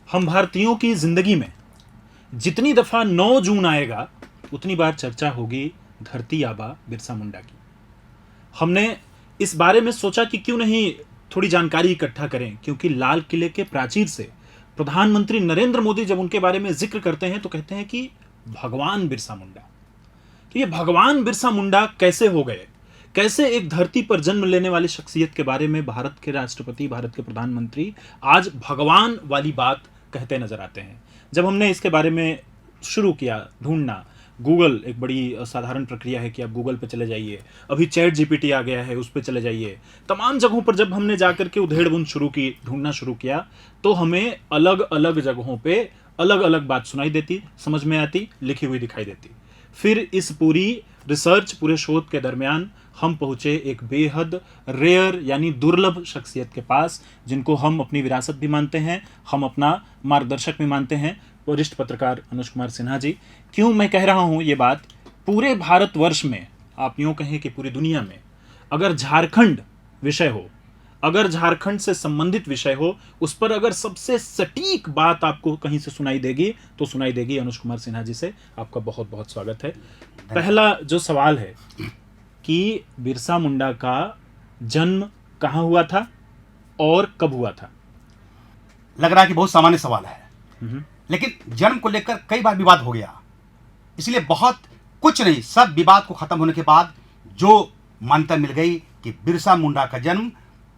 हम भारतीयों की जिंदगी में जितनी दफा 9 जून आएगा उतनी बार चर्चा होगी धरती आबा बिरसा मुंडा की। हमने इस बारे में सोचा कि क्यों नहीं थोड़ी जानकारी इकट्ठा करें, क्योंकि लाल किले के प्राचीर से प्रधानमंत्री नरेंद्र मोदी जब उनके बारे में जिक्र करते हैं तो कहते हैं कि भगवान बिरसा मुंडा। तो ये भगवान बिरसा मुंडा कैसे हो गए, कैसे एक धरती पर जन्म लेने वाली शख्सियत के बारे में भारत के राष्ट्रपति, भारत के प्रधानमंत्री आज भगवान वाली बात कहते नजर आते हैं। जब हमने इसके बारे में शुरू किया ढूंढना, गूगल एक बड़ी साधारण प्रक्रिया है कि आप गूगल पे चले जाइए, अभी चैट जीपीटी आ गया है, उस पे चले जाइए, तमाम जगहों पर जब हमने जाकर के उधेड़-बुन शुरू की, ढूंढना शुरू किया, तो हमें अलग अलग जगहों पे अलग अलग बात सुनाई देती, समझ में आती, लिखी हुई दिखाई देती। फिर इस पूरी रिसर्च, पूरे शोध के दरमियान हम पहुंचे एक बेहद रेयर यानी दुर्लभ शख्सियत के पास, जिनको हम अपनी विरासत भी मानते हैं, हम अपना मार्गदर्शक भी मानते हैं, वरिष्ठ पत्रकार अनुज कुमार सिन्हा जी। क्यों मैं कह रहा हूं ये बात, पूरे भारतवर्ष में, आप यूं कहें कि पूरी दुनिया में, अगर झारखंड विषय हो, अगर झारखंड से संबंधित विषय हो, उस पर अगर सबसे सटीक बात आपको कहीं से सुनाई देगी तो सुनाई देगी अनुज कुमार सिन्हा जी से। आपका बहुत बहुत स्वागत है। पहला जो सवाल है कि बिरसा मुंडा का जन्म कहाँ हुआ था और कब हुआ था? लग रहा है कि बहुत सामान्य सवाल है, लेकिन जन्म को लेकर कई बार विवाद हो गया, इसलिए बहुत कुछ नहीं, सब विवाद को खत्म होने के बाद जो मान्यता मिल गई कि बिरसा मुंडा का जन्म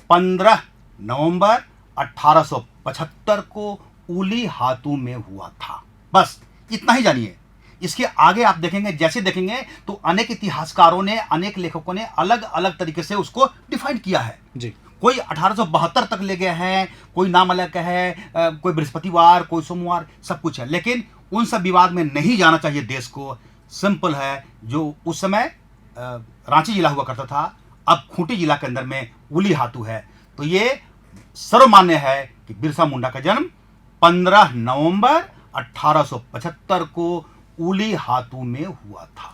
15 नवंबर 1875 को उली हातू में हुआ था। बस इतना ही जानिए। इसके आगे आप देखेंगे, जैसे देखेंगे तो अनेक इतिहासकारों ने, अनेक लेखकों ने अलग अलग तरीके से उसको डिफाइन किया है जी। कोई 1872 तक ले गया है, कोई नाम अलग है, कोई बृहस्पतिवार, कोई सोमवार, सब कुछ है, लेकिन उन सब विवाद में नहीं जाना चाहिए देश को। सिंपल है, जो उस समय रांची जिला हुआ करता था, अब खूंटी जिला के अंदर में उली हातू है, तो ये सर्वमान्य है कि बिरसा मुंडा का जन्म 15 नवंबर 1875 को उली हातू में हुआ था।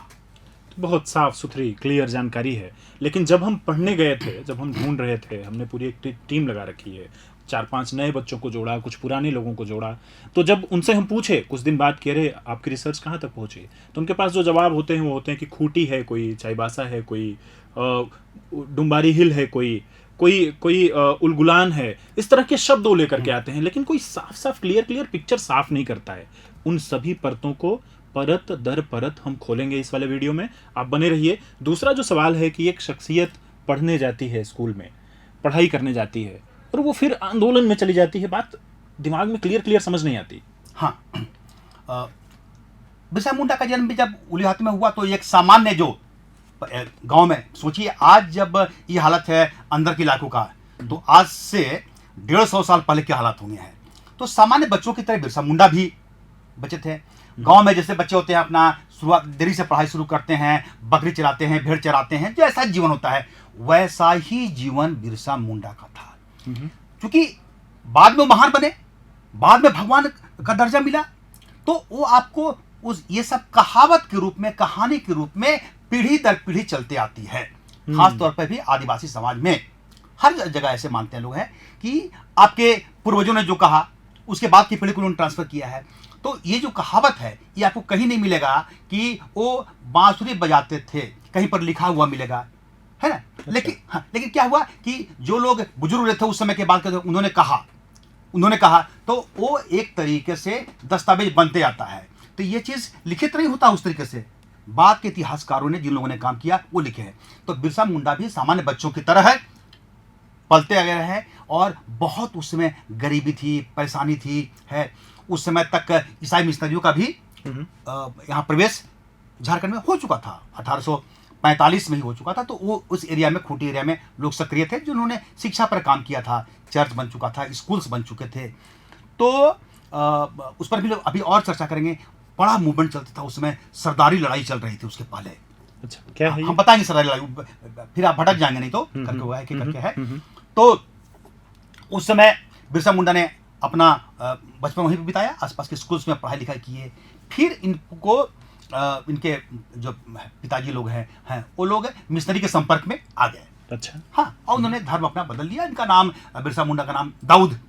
बहुत साफ सुथरी क्लियर जानकारी है। लेकिन जब हम पढ़ने गए थे, जब हम ढूंढ रहे थे, हमने पूरी एक टीम लगा रखी है, 4-5 नए बच्चों को जोड़ा, कुछ पुराने लोगों को जोड़ा, तो जब उनसे हम पूछे कुछ दिन बाद कि अरे आपकी रिसर्च कहाँ तक पहुँची, तो उनके पास जो जवाब होते हैं वो होते हैं कि खूंटी है, कोई चाईबासा है, कोई डुम्बारी हिल है, कोई उलगुलान है, इस तरह के शब्द वो लेकर के आते हैं, लेकिन कोई साफ साफ क्लियर पिक्चर साफ नहीं करता है। उन सभी परतों को परत दर परत हम खोलेंगे इस वाले वीडियो में, आप बने रहिए। दूसरा जो सवाल है कि एक शख्सियत पढ़ने जाती है, स्कूल में पढ़ाई करने जाती है और वो फिर आंदोलन में चली जाती है, बात दिमाग में क्लियर समझ नहीं आती। हाँ, बिरसा मुंडा का जन्म भी जब उली हातू में हुआ तो एक सामान्य जो गांव में, सोचिए आज जब ये हालत है अंदर के इलाकों का, तो आज से 150 साल पहले के हालात होंगे हैं। तो सामान्य बच्चों की तरह बिरसा मुंडा भी बच्चे थे। गांव में जैसे बच्चे होते हैं, अपना शुरुआत देरी से पढ़ाई शुरू करते हैं, बकरी चराते हैं, भेड़ चराते हैं, जैसा जीवन होता है वैसा ही जीवन बिरसा मुंडा का था। क्योंकि बाद में महान बने, बाद में भगवान का दर्जा मिला, तो वो आपको उस ये सब कहावत के रूप में, कहानी के रूप में पीढ़ी दर पीढ़ी चलते आती है। खास तौर पर भी आदिवासी समाज में हर जगह ऐसे मानते हैं लोग हैं कि आपके पूर्वजों ने जो कहा उसके बाद की पीढ़ी को उन्होंने ट्रांसफर किया है। तो ये जो कहावत है ये आपको कहीं नहीं मिलेगा कि वो बांसुरी बजाते थे, कहीं पर लिखा हुआ मिलेगा, है ना। लेकिन क्या हुआ कि जो लोग बुजुर्ग थे उस समय के बाद उन्होंने कहा तो वो एक तरीके से दस्तावेज बनते आता है। तो ये चीज लिखित नहीं होता उस तरीके से, बाद के इतिहासकारों ने, जिन लोगों ने काम किया वो लिखे हैं। तो बिरसा मुंडा भी सामान्य बच्चों की तरह है, पलते गए हैं, और बहुत उस समय गरीबी थी, परेशानी थी, है। उस समय तक ईसाई मिशनरियों का भी यहाँ प्रवेश झारखंड में हो चुका था, 1845 में ही हो चुका था। तो वो उस एरिया में, खूंटी एरिया में लोग सक्रिय थे जिन्होंने शिक्षा पर काम किया था, चर्च बन चुका था, स्कूल्स बन चुके थे। तो उस पर भी लोग अभी और चर्चा करेंगे। बड़ा मूवमेंट चलता था उस समय, सरदारी लड़ाई चल रही थी उसके पहले। अच्छा, क्या है? हम बताएंगे सरदारी लड़ाई, फिर आप भटक जाएंगे नहीं तो करके हुआ है कि करके है। तो उस समय बिरसा मुंडा ने अपना बचपन वहीं पर बिताया, आसपास के स्कूल्स में पढ़ाई लिखाई किए। फिर इनको इनके जो पिताजी लोग हैं वो लोग मिशनरी के संपर्क में आ गए। अच्छा। हाँ, और उन्होंने धर्म अपना बदल लिया। इनका नाम, बिरसा मुंडा का नाम दाऊद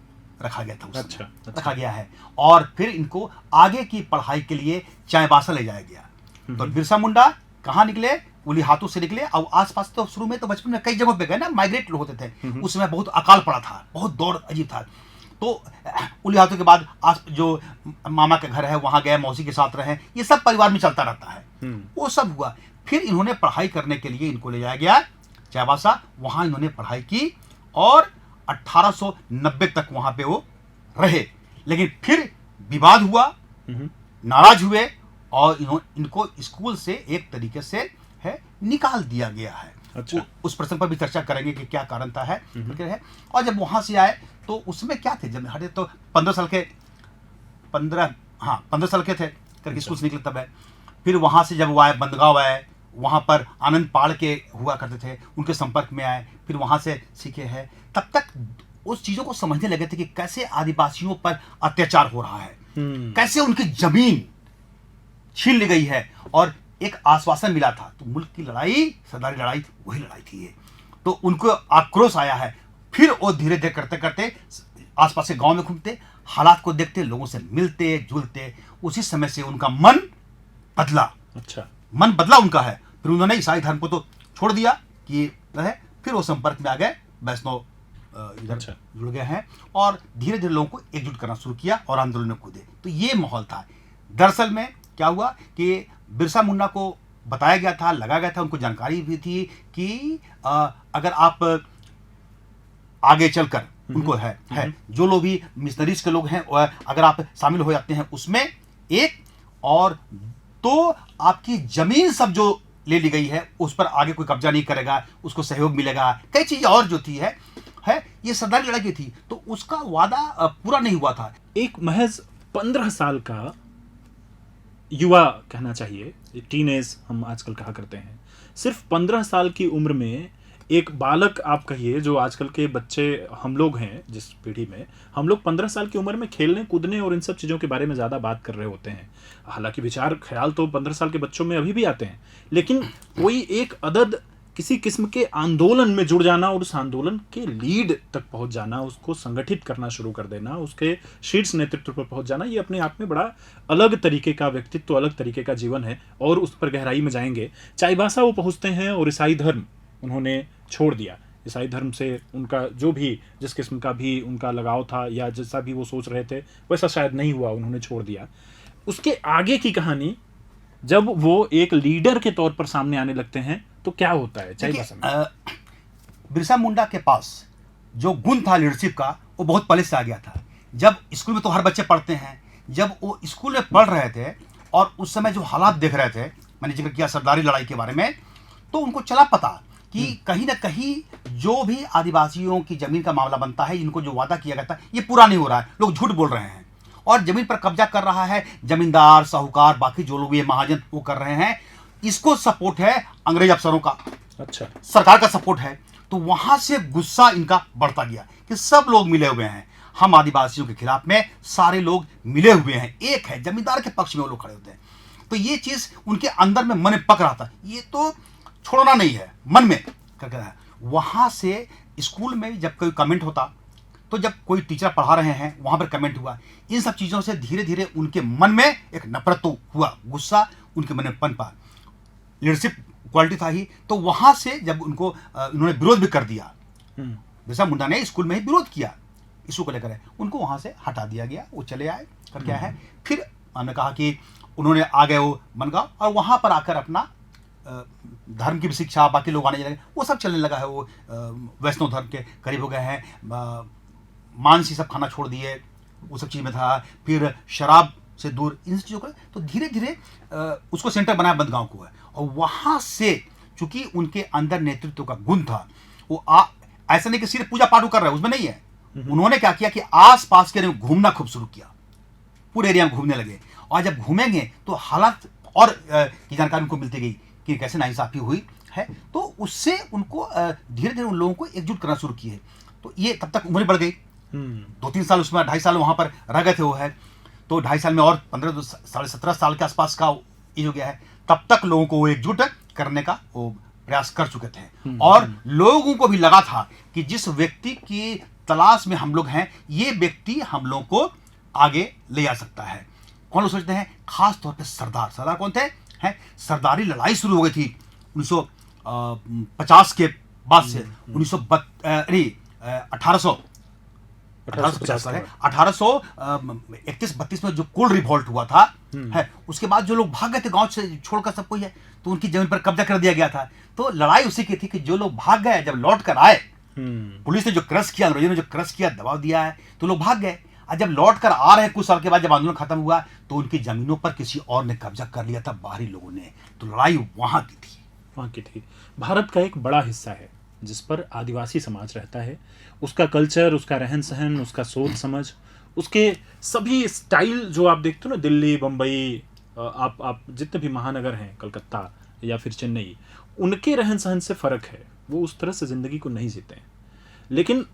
रखा गया था उस अच्छा, समय, अच्छा। रखा गया है। और फिर इनको आगे की पढ़ाई के लिए चाईबासा ले जाया गया। तो बिरसा मुंडा कहाँ निकले? उलीहातू से निकले। और आसपास तो शुरू में तो बचपन में कई जगहों पे गए ना, माइग्रेट होते थे। उस समय बहुत अकाल पड़ा था, बहुत दौड़ अजीब था। तो उलीहातू के बाद जो मामा के घर है वहाँ गए, मौसी के साथ रहे, ये सब परिवार में चलता रहता है। वो सब हुआ। फिर इन्होंने पढ़ाई करने के लिए इनको ले जाया गया चाईबासा। वहाँ इन्होंने पढ़ाई की और 1890 तक वहाँ पे वो रहे। लेकिन फिर विवाद हुआ, नाराज हुए और इनको स्कूल से एक तरीके से है निकाल दिया गया है। अच्छा। उस प्रसंग पर भी चर्चा करेंगे कि क्या कारण था है। और जब वहां से आए तो उसमें क्या थे, जब हटे तो 15 साल के 15 साल के थे करके स्कूल से निकले तब है। फिर वहां से जब वो आए बंदगांव आए, वहां पर आनंद पाड़ के हुआ करते थे, उनके संपर्क में आए, फिर वहां से सीखे हैं। तब तक उस चीजों को समझने लगे थे कि कैसे आदिवासियों पर अत्याचार हो रहा है, कैसे उनकी जमीन छीन ली गई है। और एक आश्वासन मिला था, तो मुल्क की लड़ाई सरदारी लड़ाई थी, वही लड़ाई थी ये। तो उनको आक्रोश आया है। फिर वो धीरे धीरे करते करते आसपास के गांव में घूमते, हालात को देखते, लोगों से मिलते जुलते। उसी समय से उनका मन बदला। अच्छा, मन बदला उनका है। फिर उन्होंने ईसाई धर्म को तो छोड़ दिया कि है, फिर वो संपर्क में आ गए, वैष्णव इधर अच्छा। जुड़ गए हैं और धीरे धीरे लोगों को एकजुट करना शुरू किया और आंदोलन में कूदे। तो ये माहौल था। दरअसल में क्या हुआ कि बिरसा मुंडा को बताया गया था, लगाया गया था, उनको जानकारी भी थी कि अगर आप आगे चलकर उनको है जो लोग भी मिशनरीज के लोग हैं, अगर आप शामिल हो जाते हैं उसमें एक, और तो आपकी जमीन सब जो ले ली गई है उस पर आगे कोई कब्जा नहीं करेगा, उसको सहयोग मिलेगा, कई चीजें और जो थी है ये सरदारी लड़ाई की थी। तो उसका वादा पूरा नहीं हुआ था। एक महज 15 साल का युवा कहना चाहिए, टीनेज हम आजकल कहा करते हैं, सिर्फ 15 साल की उम्र में एक बालक आप कहिए, जो आजकल के बच्चे हम लोग हैं जिस पीढ़ी में, हम लोग 15 साल की उम्र में खेलने कूदने और इन सब चीज़ों के बारे में ज़्यादा बात कर रहे होते हैं। हालांकि विचार ख्याल तो 15 साल के बच्चों में अभी भी आते हैं, लेकिन कोई एक अदद किसी किस्म के आंदोलन में जुड़ जाना और उस आंदोलन के लीड तक पहुंच जाना, उसको संगठित करना शुरू कर देना, उसके शीर्ष नेतृत्व पर पहुंच जाना, ये अपने आप में बड़ा अलग तरीके का व्यक्तित्व, अलग तरीके का जीवन है और उस पर गहराई में जाएंगे। चाईबासा वो पहुंचते हैं और ईसाई धर्म उन्होंने छोड़ दिया। ईसाई धर्म से उनका जो भी जिस किस्म का भी उनका लगाव था या जैसा भी वो सोच रहे थे वैसा शायद नहीं हुआ, उन्होंने छोड़ दिया। उसके आगे की कहानी, जब वो एक लीडर के तौर पर सामने आने लगते हैं तो क्या होता है चाईबासा में? बिरसा मुंडा के पास जो गुण था लीडरशिप का, वो बहुत पहले से आ गया था। जब स्कूल में तो हर बच्चे पढ़ते हैं, जब वो स्कूल में पढ़ रहे थे और उस समय जो हालात देख रहे थे, मैंने जिक्र किया सरदारी लड़ाई के बारे में, तो उनको चला पता कि कहीं ना कहीं जो भी आदिवासियों की जमीन का मामला बनता है, इनको जो वादा किया गया था ये पूरा नहीं हो रहा है, लोग झूठ बोल रहे हैं और जमीन पर कब्जा कर रहा है जमींदार, साहूकार, बाकी जो लोग ये महाजन वो कर रहे हैं। इसको सपोर्ट है अंग्रेज अफसरों का, अच्छा, सरकार का सपोर्ट है। तो वहां से गुस्सा इनका बढ़ता गया कि सब लोग मिले हुए हैं, हम आदिवासियों के खिलाफ में सारे लोग मिले हुए हैं, एक है जमींदार के पक्ष में वो लोग खड़े होते हैं। तो ये चीज उनके अंदर में मन में पक रहा था, ये तो छोड़ना नहीं है मन में करके रहा। वहां से स्कूल में जब कोई कमेंट होता, तो जब कोई टीचर पढ़ा रहे हैं वहां पर कमेंट हुआ, इन सब चीजों से धीरे धीरे उनके मन में एक नफरत तो हुआ, गुस्सा उनके मन में पनपा। लीडरशिप क्वालिटी था ही, तो वहां से जब उनको उन्होंने विरोध भी कर दिया, बिरसा मुंडा ने स्कूल में ही विरोध किया इशू को लेकर, उनको वहां से हटा दिया गया, वो चले आए कर क्या है। फिर हमने कहा कि उन्होंने आ गए वो बनगांव और वहां पर आकर अपना धर्म की भी शिक्षा, बाकी लोग आने लगे, वो सब चलने लगा है। वो वैष्णव धर्म के करीब हो गए हैं, मांस सब खाना छोड़ दिए, वो सब चीज़ में था। फिर शराब से दूर, इन चीज़ों को तो धीरे धीरे उसको सेंटर बनाया बंदगांव को है। और वहाँ से चूंकि उनके अंदर नेतृत्व का गुण था, वो ऐसा नहीं कि सिर्फ पूजा पाठ कर रहे हैं, उसमें नहीं है। उन्होंने क्या किया कि आस पास के एरिया में घूमना खूब शुरू किया, पूरे एरिया में घूमने लगे। और जब घूमेंगे तो हालात और की जानकारी उनको मिलती गई कि कैसे नाइंसाफी हुई है। तो उससे उनको धीरे धीरे उन लोगों को एकजुट करना शुरू किए। तो ये तब तक उम्र बढ़ गई, 2-3 साल उसमें 2.5 साल वहाँ पर रह गए थे वो है, तो 2.5 साल में और 15 साढ़े 17 साल के आसपास का एज हो गया है। तब तक लोगों को वो एकजुट करने का वो प्रयास कर चुके थे और लोगों को भी लगा था कि जिस व्यक्ति की तलाश में हम लोग हैं, ये व्यक्ति हम लोग को आगे ले जा सकता है। कौन लोग सोचते हैं? खास तौर पे सरदार। सरदार कौन थे? हैं सरदारी लड़ाई शुरू हो गई थी 1950 के बाद से। 1831-32 में जो कोल रिवॉल्ट हुआ था है, उसके बाद जो लोग भाग गए थे गांव से छोड़कर सब कोई है, तो उनकी जमीन पर कब्जा कर दिया गया था। तो लड़ाई उसी की थी कि जो लोग भाग गए, जब लौट कर आए, पुलिस ने जो क्रश किया, अंग्रेजों ने जो क्रश किया, दबाव दिया है, तो लोग भाग गए। और जब लौट कर आ रहे हैं कुछ साल के बाद, जब आंदोलन खत्म हुआ, तो उनकी जमीनों पर किसी और ने कब्जा कर लिया था, बाहरी लोगों ने। तो लड़ाई वहां की थी। वहाँ की थी। भारत का एक बड़ा हिस्सा है जिस पर आदिवासी समाज रहता है। उसका कल्चर, उसका रहन सहन, उसका सोच समझ, उसके सभी स्टाइल जो आप देखते हो ना, दिल्ली, बम्बई, आप जितने भी महानगर हैं, कलकत्ता या फिर चेन्नई, उनके रहन सहन से फ़र्क है। वो उस तरह से ज़िंदगी को नहीं जीते हैं। लेकिन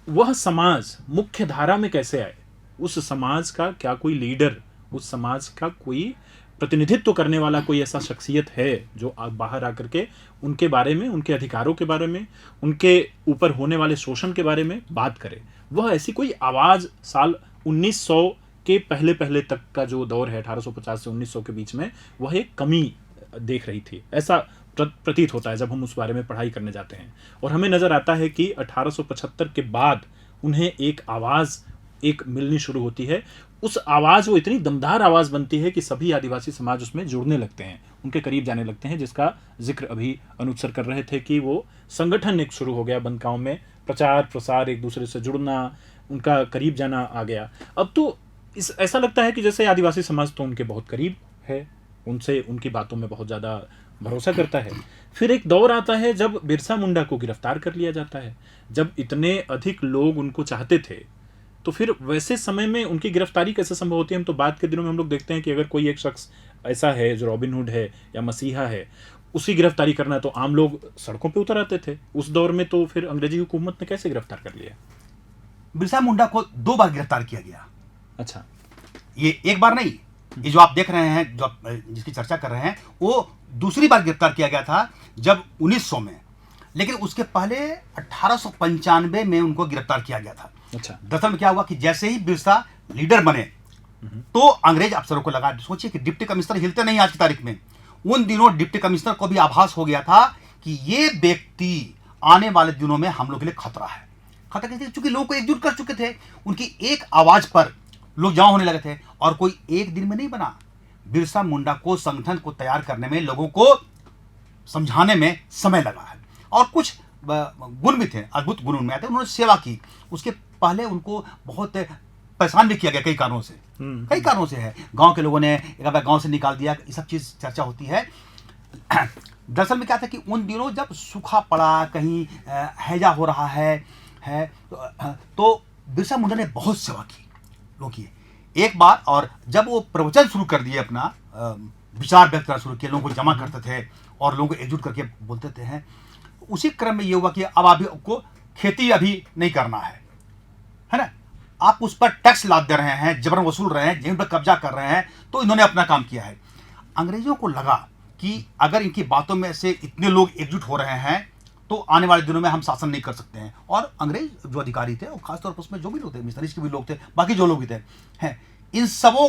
वह समाज मुख्य धारा में कैसे आए, उस समाज का क्या कोई लीडर, उस समाज का कोई प्रतिनिधित्व करने वाला कोई ऐसा शख्सियत है जो बाहर आकर के उनके बारे में, उनके अधिकारों के बारे में, उनके ऊपर होने वाले शोषण के बारे में बात करे? वह ऐसी कोई आवाज़ साल 1900 के पहले पहले तक का जो दौर है, 1850 से 1900 के बीच में, वह एक कमी देख रही थी। ऐसा प्रतीत होता है जब हम उस बारे में पढ़ाई करने जाते हैं। और हमें नज़र आता है कि 1875 के बाद उन्हें एक आवाज़ एक मिलनी शुरू होती है। उस आवाज़, वो इतनी दमदार आवाज़ बनती है कि सभी आदिवासी समाज उसमें जुड़ने लगते हैं, उनके करीब जाने लगते हैं, जिसका जिक्र अभी अनुज सर कर रहे थे कि वो संगठन एक शुरू हो गया बंदगांव में, प्रचार प्रसार, एक दूसरे से जुड़ना, उनका करीब जाना आ गया। अब तो ऐसा लगता है कि जैसे आदिवासी समाज तो उनके बहुत करीब है, उनसे उनकी बातों में बहुत ज़्यादा भरोसा करता है। फिर एक दौर आता है जब बिरसा मुंडा को गिरफ्तार कर लिया जाता है। जब इतने अधिक लोग उनको चाहते थे, तो फिर वैसे समय में उनकी गिरफ्तारी कैसे संभव होती है? हम तो बाद के दिनों में हम लोग देखते हैं कि अगर कोई एक शख्स ऐसा है जो रॉबिन हुड है या मसीहा है, उसी गिरफ्तारी करना है तो आम लोग सड़कों पे उतर आते थे। उस दौर में तो फिर अंग्रेजी हुकूमत ने कैसे गिरफ्तार कर लिया? बिरसा मुंडा को 2 बार गिरफ्तार किया गया। अच्छा, ये एक बार नहीं, ये जो आप देख रहे हैं, जो जिसकी चर्चा कर रहे हैं, वो दूसरी बार गिरफ्तार किया गया था जब 1900 में। लेकिन उसके पहले 1895 में उनको गिरफ्तार किया गया था। अच्छा। दरअसल में क्या हुआ कि जैसे ही बिरसा लीडर बने, तो अंग्रेज अफसरों को लगा, सोचिए कि डिप्टी कमिश्नर हिलते नहीं आज की तारीख में। उन दिनों डिप्टी कमिश्नर को भी आभास हो गया था कि ये व्यक्ति आने वाले दिनों में हम लोग के लिए खतरा है। खतरा कैसे? चूंकि लोगों को एकजुट कर चुके थे, उनकी एक आवाज पर लोग जमा होने लगे थे। और कोई एक दिन में नहीं बना। बिरसा मुंडा को संगठन को तैयार करने में, लोगों को समझाने में समय लगा है। और कुछ गुण भी थे, अद्भुत गुण उनमें आते। उन्होंने सेवा की। उसके पहले उनको बहुत परेशान भी किया गया कई कारणों से। कई कारणों से है, गांव के लोगों ने एक बार गांव से निकाल दिया, ये सब चीज चर्चा होती है। दरअसल में क्या था कि उन दिनों जब सूखा पड़ा, कहीं हैजा हो रहा है तो बिरसा मुंडा ने बहुत सेवा की लोगों की। एक बार, और जब वो प्रवचन शुरू कर दिए, अपना विचार व्यक्त करना शुरू किया, लोगों को जमा करते थे और लोगों को एकजुट करके बोलते थे हैं, उसी क्रम में ये हुआ कि अब अभी आपको खेती अभी नहीं करना है ना, आप उस पर टैक्स लाद दे रहे हैं, जबरन वसूल रहे हैं, जमीन पर कब्जा कर रहे हैं। तो इन्होंने अपना काम किया है। अंग्रेजों को लगा कि अगर इनकी बातों में से इतने लोग एकजुट हो रहे हैं तो आने वाले दिनों में हम शासन नहीं कर सकते हैं। और अंग्रेज जो अधिकारी थे, और खासतौर पर उसमें जो भी लोग थे, मिशनरीज के भी लोग थे, बाकी जो लोग भी थे हैं, इन सबों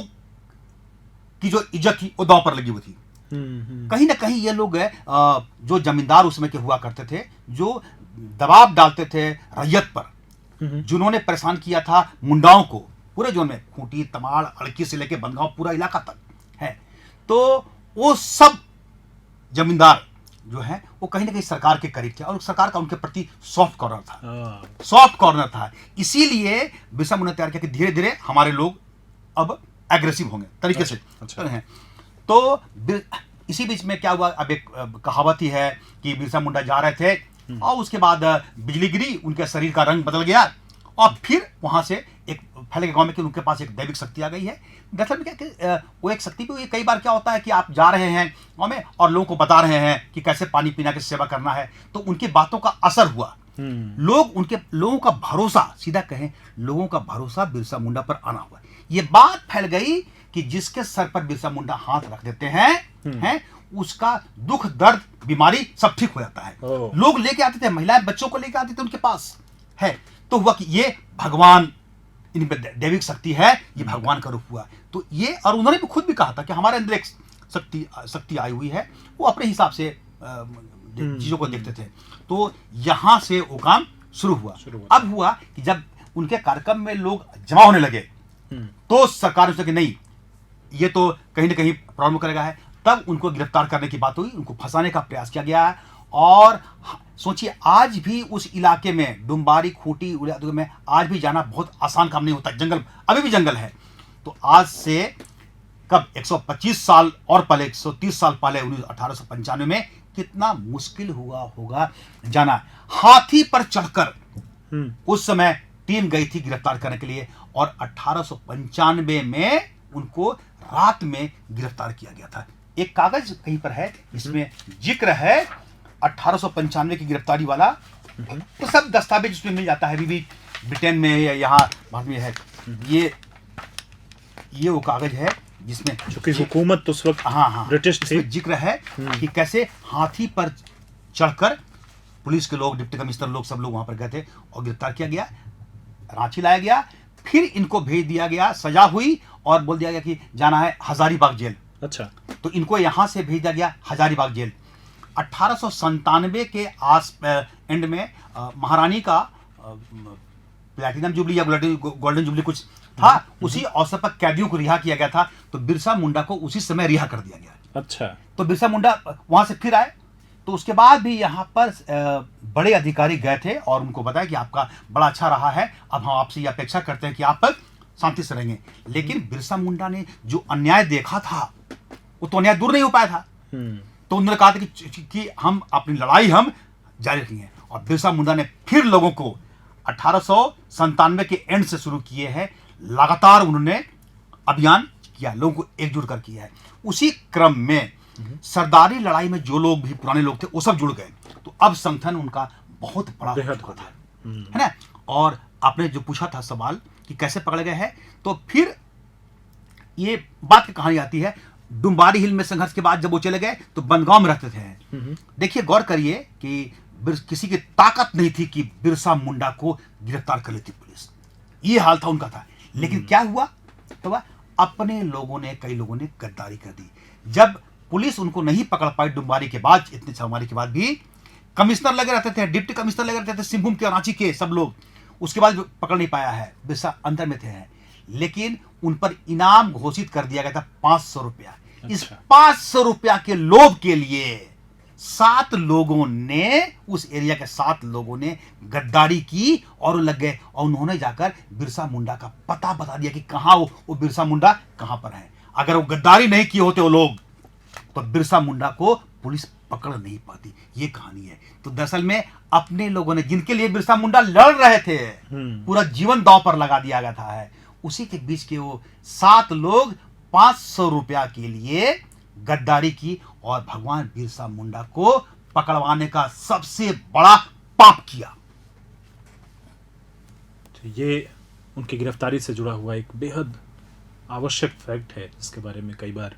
की जो इज्जत थी वो दांव पर लगी हुई थी। कहीं ना कहीं ये लोग जो जमींदार उसमें के हुआ करते थे, जो दबाव डालते थे रैयत पर, जिन्होंने परेशान किया था मुंडाओं को पूरे जोन में, खूंटी, तमाड़, अड़की से लेकर बंदगांव पूरा इलाका तक है, तो वो सब जमींदार जो है वो कहीं ना कहीं सरकार के करीब थे और सरकार का उनके प्रति सॉफ्ट कॉर्नर था। सॉफ्ट कॉर्नर था। इसीलिए बिरसा मुंडा ने तैयार किया कि धीरे धीरे हमारे लोग अब एग्रेसिव होंगे तरीके से। अच्छा। हैं। तो इसी बीच में क्या हुआ, अब एक कहावत ही है कि बिरसा मुंडा जा रहे थे और उसके बाद बिजली गिरी, उनके शरीर का रंग बदल गया और फिर वहां से एक फैले के गांव में कि उनके पास एक दैविक शक्ति आ गई है। दरअसल में क्या कि वो एक शक्ति भी, कई बार क्या होता है कि आप जा रहे हैं गांव में और लोगों को बता रहे हैं कि कैसे पानी पीना, कैसे सेवा करना है, तो उनकी बातों का असर हुआ। लोगों का भरोसा, सीधा कहें लोगों का भरोसा बिरसा मुंडा पर आना हुआ। ये बात फैल गई कि जिसके सर पर बिरसा मुंडा हाथ रख देते हैं उसका दुख, दर्द, बीमारी सब ठीक हो जाता है। लोग लेके आते थे, महिलाएं बच्चों को लेके आते थे उनके पास है। तो हुआ कि ये भगवान, इन पे दैविक शक्ति है, ये भगवान का रूप हुआ। तो ये, और उन्होंने भी खुद भी कहा था कि हमारे अंदर एक शक्ति आई हुई है, वो अपने हिसाब से चीजों को देखते थे। तो यहाँ से वो काम शुरू हुआ। अब हुआ कि जब उनके कार्यक्रम में लोग जमा होने लगे तो सरकार ने सोचा कि नहीं, ये तो कहीं ना कहीं प्रॉब्लम करेगा है। तब उनको गिरफ्तार करने की बात हुई, उनको फंसाने का प्रयास किया गया है। और सोचिए, आज भी उस इलाके में, डुम्बारी खूंटी में आज भी जाना बहुत आसान काम नहीं होता, जंगल अभी भी जंगल है। तो आज से कब 125 साल और पहले, 130 साल पहले 1895 में कितना मुश्किल हुआ होगा जाना। हाथी पर चढ़कर उस समय टीम गई थी गिरफ्तार करने के लिए, और 1895 में उनको रात में गिरफ्तार किया गया था। एक कागज कहीं पर है, इसमें जिक्र है 1895 की गिरफ्तारी वाला। तो सब दस्तावेज उसमें मिल जाता है, अभी भी ब्रिटेन में या यहाँ भारत में है। ये वो कागज है जिसमें, चूंकि हुकूमत उस वक्त ब्रिटिश थी, जिक्र है कि कैसे हाथी पर चढ़कर पुलिस के लोग, डिप्टी कमिश्नर लोग, सब लोग वहां पर गए थे और गिरफ्तार किया गया, रांची लाया गया। फिर इनको भेज दिया गया, सजा हुई और बोल दिया गया कि जाना है हजारीबाग जेल। अच्छा, तो इनको यहां से भेज दिया गया हजारीबाग जेल। 1897 के एंड में महारानी का प्लैटिनम जुबली या गोल्डन जुबली कुछ था, उसी अवसर पर कैदियों को रिहा किया गया था। तो बिरसा मुंडा को उसी समय रिहा कर दिया गया। अच्छा, तो बिरसा मुंडा वहां से फिर आए। तो उसके बाद भी यहाँ पर बड़े अधिकारी गए थे और उनको बताया कि आपका बड़ा अच्छा रहा है, अब हम आपसे ये अपेक्षा करते हैं कि आप शांति से रहेंगे। लेकिन बिरसा मुंडा ने जो अन्याय देखा था, वो तो अन्याय दूर नहीं हो पाया था। तो उन्होंने कहा था कि हम अपनी लड़ाई हम जारी रखेंगे। और बिरसा मुंडा ने फिर लोगों को 1897 के एंड से शुरू किए हैं, लगातार उन्होंने अभियान किया, लोगों को एकजुट कर किया है। उसी क्रम में सरदारी लड़ाई में जो लोग भी पुराने लोग थे वो सब जुड़ गए। तो अब संगठन उनका बहुत बड़ा हो चुका था, है ना। और आपने जो पूछा था सवाल कि कैसे पकड़े गए हैं, तो फिर ये बात की कहानी आती है। डुम्बारी हिल में संघर्ष के बाद जब वो चले गए तो बनगांव में रहते थे। देखिए, गौर करिए कि किसी की ताकत नहीं थी कि बिरसा मुंडा को गिरफ्तार कर लेती पुलिस, ये हाल था उनका था। लेकिन क्या हुआ, तो अपने लोगों ने, कई लोगों ने गद्दारी कर दी। जब पुलिस उनको नहीं पकड़ पाई डुम्बारी के बाद, इतनी छापेमारी के बाद भी कमिश्नर लगे रहते थे, डिप्टी कमिश्नर लगे रहते थे, सिंहभूम के, रांची के सब लोग, उसके बाद पकड़ नहीं पाया है। बिरसा अंदर में थे, लेकिन उन पर इनाम घोषित कर दिया गया था 500 रुपया। इस 500 रुपया के लोभ के लिए 7 लोगों ने, उस एरिया के 7 लोगों ने गद्दारी की और लग गए। और उन्होंने जाकर बिरसा मुंडा का पता बता दिया कि कहां वो बिरसा मुंडा कहां पर है। अगर वो गद्दारी नहीं किए होते वो लोग, तो बिरसा मुंडा को पुलिस पकड़ नहीं पाती। ये कहानी है। तो दरअसल में अपने लोगों ने, जिनके लिए बिरसा मुंडा लड़ रहे थे, पूरा जीवन दांव पर लगा दिया गया था, उसी के बीच के वो 7 लोग 500 रुपया के लिए गद्दारी की और भगवान बिरसा मुंडा को पकड़वाने का सबसे बड़ा पाप किया। तो ये उनकी गिरफ्तारी से जुड़ा हुआ एक बेहद आवश्यक फैक्ट है, जिसके बारे में कई बार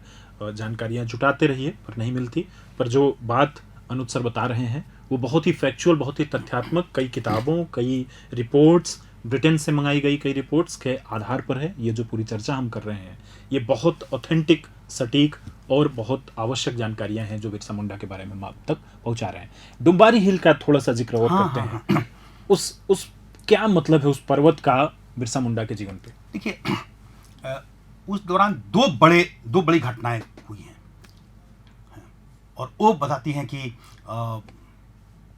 जानकारियां जुटाते रहिए पर नहीं मिलती। पर जो बात अनुज सर बता रहे हैं वो बहुत ही फैक्चुअल, बहुत ही तथ्यात्मक, कई किताबों, कई रिपोर्ट्स, ब्रिटेन से मंगाई गई कई रिपोर्ट्स के आधार पर है। ये जो पूरी चर्चा हम कर रहे हैं, ये बहुत ऑथेंटिक, सटीक और बहुत आवश्यक जानकारियां हैं जो बिरसा मुंडा के बारे में हम आप तक पहुंचा रहे हैं। डुम्बारी हिल का थोड़ा सा जिक्र और करते हैं। उस क्या मतलब है उस पर्वत का बिरसा मुंडा के जीवन पे? देखिए, उस दौरान दो बड़ी घटनाएं हुई हैं और वो बताती हैं कि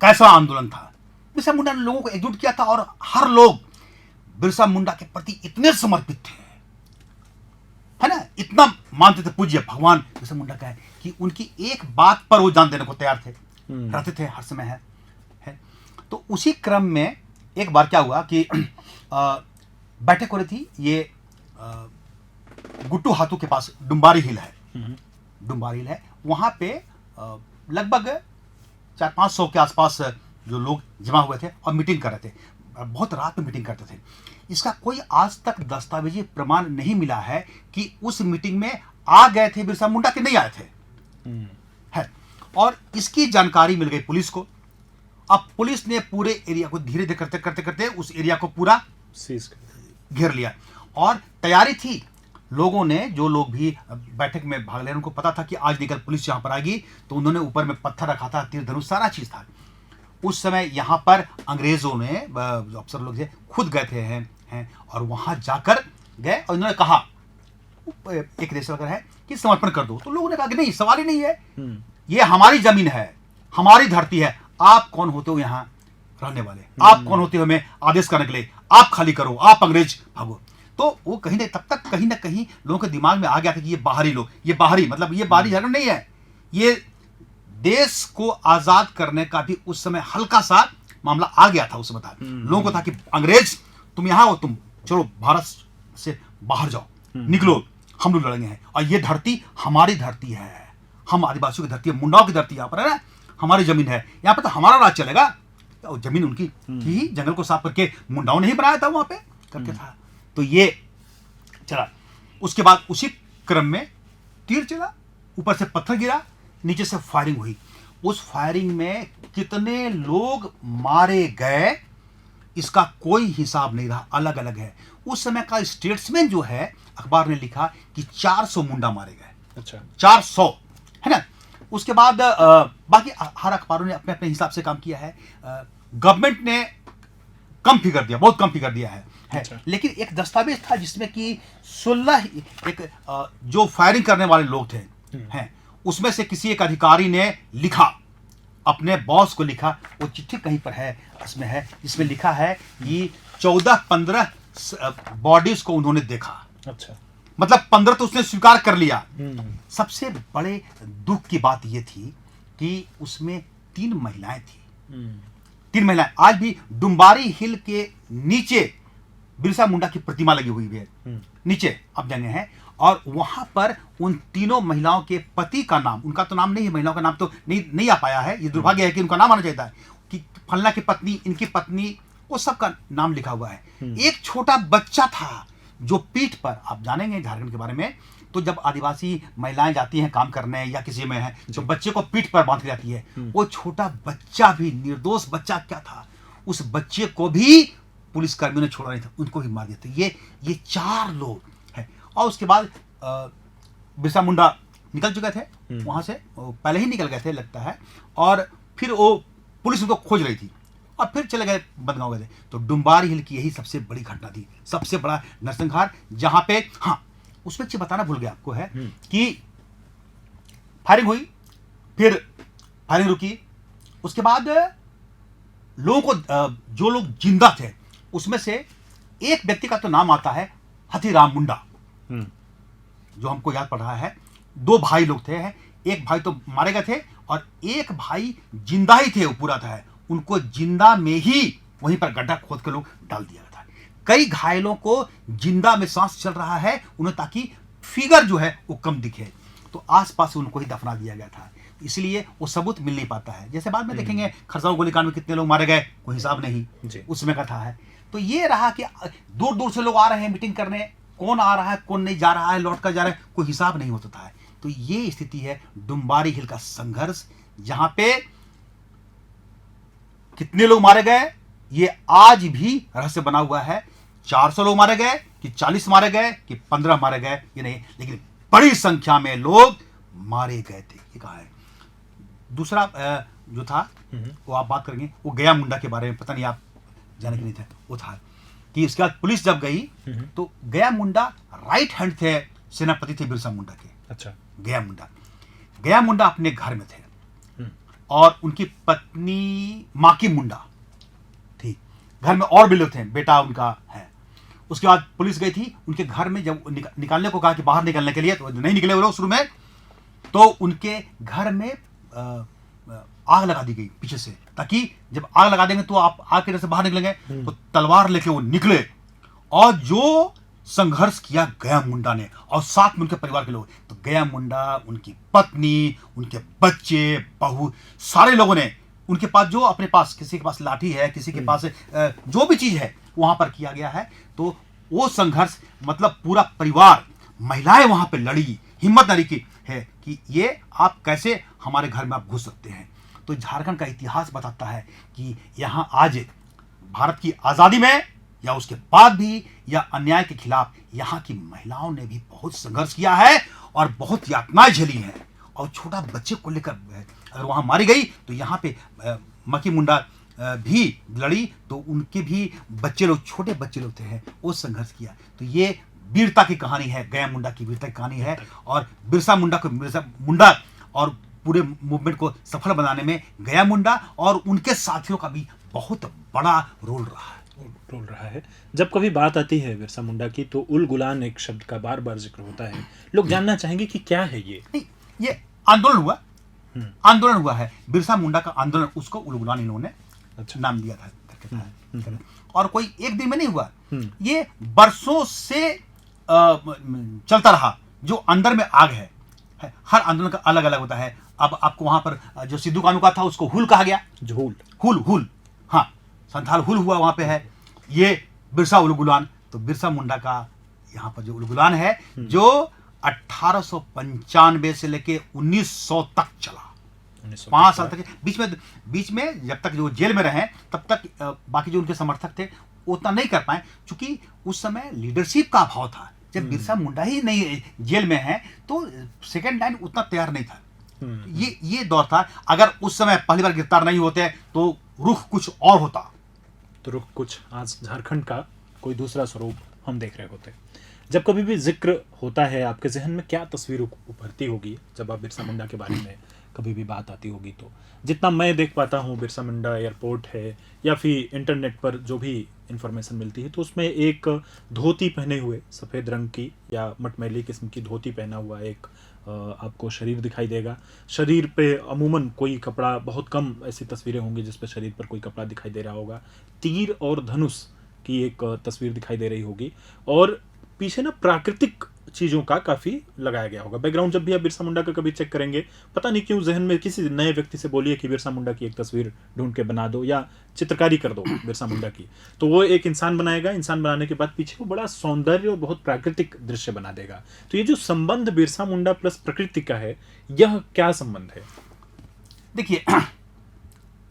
कैसा आंदोलन था। बिरसा मुंडा ने लोगों को एकजुट किया था और हर लोग बिरसा मुंडा के प्रति इतने समर्पित थे, है ना, इतना मानते थे, पूज्य भगवान बिरसा मुंडा का है कि उनकी एक बात पर वो जान देने को तैयार थे, रहते थे हर समय है। तो उसी क्रम में एक बार क्या हुआ कि बैठक हो रही थी, ये गुट्टू हाथू के पास डुम्बारी हिल है, वहां पे लगभग 400-500 के आसपास जो लोग जमा हुए थे और मीटिंग कर रहे थे। बहुत रात में मीटिंग करते थे। इसका कोई आज तक दस्तावेजी प्रमाण नहीं मिला है कि उस मीटिंग में आ गए थे बिरसा मुंडा के नहीं आए थे, है। और इसकी जानकारी मिल गई पुलिस को अब पुलिस ने पूरे एरिया को धीरे धीरे करते करते करते उस एरिया को पूरा सीज कर घेर लिया और तैयारी थी। लोगों ने, जो लोग भी बैठक में भाग ले रहे उनको पता था कि आज निकल पुलिस यहाँ पर आएगी, तो उन्होंने ऊपर में पत्थर रखा था, तीर धनुष सारा चीज था। उस समय यहाँ पर अंग्रेजों ने, जो अफसर लोग थे, खुद गए थे हैं और वहां जाकर गए और उन्होंने कहा, एक देश वगैरह है कि समर्पण कर दो। तो लोगों ने कहा कि नहीं, सवाल ही नहीं है, ये हमारी जमीन है, हमारी धरती है, आप कौन होते हो यहाँ रहने वाले, आप कौन होते हो हमें आदेश करने के लिए, आप खाली करो, आप अंग्रेज भागो। तो वो कहीं ना, तब तक कहीं ना कहीं लोगों के दिमाग में आ गया था कि ये बाहरी लोग, ये बाहरी मतलब ये बाहरी झगड़ा नहीं है, ये देश को आजाद करने का भी उस समय हल्का सा मामला आ गया था। उस समय था लोगों को था कि अंग्रेज तुम यहाँ हो, तुम चलो भारत से बाहर जाओ, निकलो, हम लोग लड़ेंगे हैं, और ये धरती हमारी धरती है, हम आदिवासियों की धरती है, मुंडाओं की धरती यहाँ पर है ना, हमारी जमीन है, यहाँ पर तो हमारा राज चलेगा। तो जमीन उनकी थी, जंगल को साफ करके मुंडाओं ने ही बनाया था, वहां पे करके था। तो ये चला, उसके बाद उसी क्रम में तीर चला, ऊपर से पत्थर गिरा, नीचे से फायरिंग हुई। उस फायरिंग में कितने लोग मारे गए इसका कोई हिसाब नहीं रहा, अलग अलग है। उस समय का स्टेट्समैन जो है, अखबार ने लिखा कि 400 मुंडा मारे गए। अच्छा, 400 है ना। उसके बाद बाकी हर अखबारों ने अपने अपने हिसाब से काम किया है। गवर्नमेंट ने कम फिगर दिया, बहुत कम फिगर दिया है। अच्छा। लेकिन एक दस्तावेज था जिसमें कि 16 एक जो फायरिंग करने वाले लोग थे हैं, उसमें से किसी एक अधिकारी ने लिखा, अपने बॉस को लिखा, वो चिट्ठी कहीं पर है, इसमें है, इसमें लिखा है कि 14-15 बॉडीज को उन्होंने देखा। अच्छा, मतलब 15 तो उसने स्वीकार कर लिया। सबसे बड़े दुख की बात यह थी कि उसमें 3 महिलाएं थी। 3 महिलाएं आज भी डुम्बारी हिल के नीचे बिरसा मुंडा की प्रतिमा लगी हुई है, नीचे आप जगह है, और वहां पर उन तीनों महिलाओं के पति का नाम, उनका तो नाम नहीं है, महिलाओं का नाम तो नहीं आ पाया है, ये दुर्भाग्य है कि उनका नाम आना चाहिए था, कि फलना की पत्नी, इनकी पत्नी, वो सबका नाम लिखा हुआ है। एक छोटा बच्चा था जो पीठ पर, आप जानेंगे झारखंड के बारे में, तो जब आदिवासी महिलाएं जाती हैं काम करने या किसी में है, तो बच्चे को पीठ पर बांध के जाती है। वो छोटा बच्चा भी, निर्दोष बच्चा क्या था, उस बच्चे को भी पुलिस कर्मियों ने छोड़ा नहीं था, उनको भी मार दिया था। ये 4 लोग हैं। और उसके बाद बिरसा मुंडा निकल चुके थे वहां से, पहले ही निकल गए थे लगता है, और फिर वो पुलिस उनको खोज रही थी और फिर चले गए, बदगांव गए थे। तो डुम्बारी हिल की यही सबसे बड़ी घटना थी, सबसे बड़ा नरसंहार, जहां पे, हाँ उसमें चीज बताना भूल गया आपको है कि फायरिंग हुई, फिर फायरिंग रुकी, उसके बाद लोगों को, जो लोग जिंदा थे उसमें से एक व्यक्ति का तो नाम आता है हथीराम मुंडा, जो हमको याद पड़ रहा है। 2 भाई लोग थे, एक भाई तो मारे गए थे और एक भाई जिंदा ही थे, वो पूरा था, उनको जिंदा में ही वहीं पर गड्ढा खोद के लोग डाल दिया था। कई घायलों को जिंदा में सांस चल रहा है उन्हें, ताकि फिगर जो है वो कम दिखे, तो आसपास उनको ही दफना दिया गया था, इसलिए वो सबूत मिल नहीं पाता है। जैसे बाद में देखेंगे खरसावा गोलीकांड में कितने लोग मारे गए, कोई हिसाब नहीं उसमें का था है। तो ये रहा कि दूर दूर से लोग आ रहे हैं मीटिंग करने, कौन आ रहा है कौन नहीं जा रहा है, लौट कर जा रहा है, कोई हिसाब नहीं होता था। तो ये स्थिति है डुम्बारी हिल का संघर्ष, जहां पे कितने लोग मारे गए ये आज भी रहस्य बना हुआ है। 400 लोग मारे गए कि 40 मारे गए कि 15 मारे गए, ये नहीं, लेकिन बड़ी संख्या में लोग मारे गए थे, ये कहा है। दूसरा जो था वो आप बात करेंगे, वो गया मुंडा के बारे में, पता नहीं आप जाने के नहीं थे, वो था कि इसके बाद पुलिस जब गई तो गया मुंडा राइट हैंड थे, सेनापति थे बिरसा मुंडा के। अच्छा, गया मुंडा अपने घर में थे और उनकी पत्नी माकी मुंडा थी, घर में और भी लोग थे, बेटा उनका है। उसके बाद पुलिस गई थी उनके घर में, जब निकालने को कहा कि बाहर निकलने के लिए, तो नहीं निकले वो लोग शुरू में, तो उनके घर में आग लगा दी गई पीछे से, ताकि जब आग लगा देंगे तो आप आग के डर से बाहर निकलेंगे, तो तलवार लेके वो निकले और जो संघर्ष किया गया मुंडा ने और साथ में उनके परिवार के लोग, तो गया मुंडा, उनकी पत्नी, उनके बच्चे, बहू, सारे लोगों ने, उनके पास जो अपने पास, किसी के पास लाठी है, किसी के पास जो भी चीज है वहां पर किया गया है। तो वो संघर्ष, मतलब पूरा परिवार, महिलाएं वहां पर लड़ी, हिम्मत नहीं की है कि ये आप कैसे हमारे घर में आप घुस सकते हैं। तो झारखंड का इतिहास बताता है कि यहाँ आज भारत की आज़ादी में या उसके बाद भी या अन्याय के खिलाफ यहाँ की महिलाओं ने भी बहुत संघर्ष किया है और बहुत यातनाएं झेली हैं। और छोटा बच्चे को लेकर अगर वहाँ मारी गई तो यहाँ पे मकी मुंडा भी लड़ी, तो उनके भी बच्चे लोग, छोटे बच्चे लोग थे हैं, वो संघर्ष किया। तो ये वीरता की कहानी है, गया मुंडा की वीरता की कहानी है। और बिरसा मुंडा और पूरे मूवमेंट को सफल बनाने में गया मुंडा और उनके साथियों का भी बहुत बड़ा रोल रहा है। जब कभी बात आती है बिरसा मुंडा की तो उल गुलान एक शब्द का बार बार जिक्र होता है। लोग जानना चाहेंगे कि क्या है ये। नहीं, ये आंदोलन हुआ है बिरसा मुंडा का आंदोलन, उसको उल गुलान इन्होंने नाम दिया था। और कोई एक दिन में नहीं हुआ, ये बरसों से चलता रहा। जो अंदर में आग है, हर आंदोलन का अलग अलग होता है। अब आपको वहां पर जो सिद्धू कानू का था उसको हुल कहा गया, जो हुल हाँ, संथाल हुल हुआ वहां पे है। ये बिरसा उल गुलान, तो बिरसा मुंडा का यहाँ पर जो उल गुलान है जो 1895 से लेके 1900 तक चला, 5 साल तक। बीच में जब तक जो जेल में रहे तब तक बाकी जो उनके समर्थक थे उतना नहीं कर पाए, क्योंकि उस समय लीडरशिप का अभाव था। जब बिरसा मुंडा ही नहीं जेल में है तो सेकेंड लाइन उतना तैयार नहीं था। ये दौर था। अगर उस समय पहली बार गिरफ्तार नहीं होते तो रुख कुछ और होता, तो रुख कुछ आज झारखंड का कोई दूसरा स्वरूप हम देख रहे होते। जब कभी भी जिक्र होता है, आपके जहन में क्या तस्वीर उभरती होगी जब आप बिरसा मुंडा के बारे में कभी भी बात आती होगी? तो जितना मैं देख पाता हूँ, बिरसा मुंडा एयरपोर्ट है या फिर इंटरनेट पर जो भी इंफॉर्मेशन मिलती है, तो उसमें एक धोती पहने हुए सफ़ेद रंग की या मटमैली किस्म की धोती पहना हुआ एक आपको शरीर दिखाई देगा। शरीर पे अमूमन कोई कपड़ा, बहुत कम ऐसी तस्वीरें होंगी जिस पे शरीर पर कोई कपड़ा दिखाई दे रहा होगा। तीर और धनुष की एक तस्वीर दिखाई दे रही होगी और पीछे ना प्राकृतिक चीज़ों का काफ़ी लगाया गया होगा बैकग्राउंड। जब भी आप बिरसा मुंडा का कभी चेक करेंगे, पता नहीं क्यों जहन में किसी नए व्यक्ति से बोलिए कि बिरसा मुंडा की एक तस्वीर ढूंढ के बना दो या चित्रकारी कर दो बिरसा मुंडा की, तो वो एक इंसान बनाएगा। इंसान बनाने के बाद पीछे वो बड़ा सौंदर्य और बहुत प्राकृतिक दृश्य बना देगा। तो ये जो संबंध बिरसा मुंडा प्लस प्रकृति का है, यह क्या संबंध है? देखिए,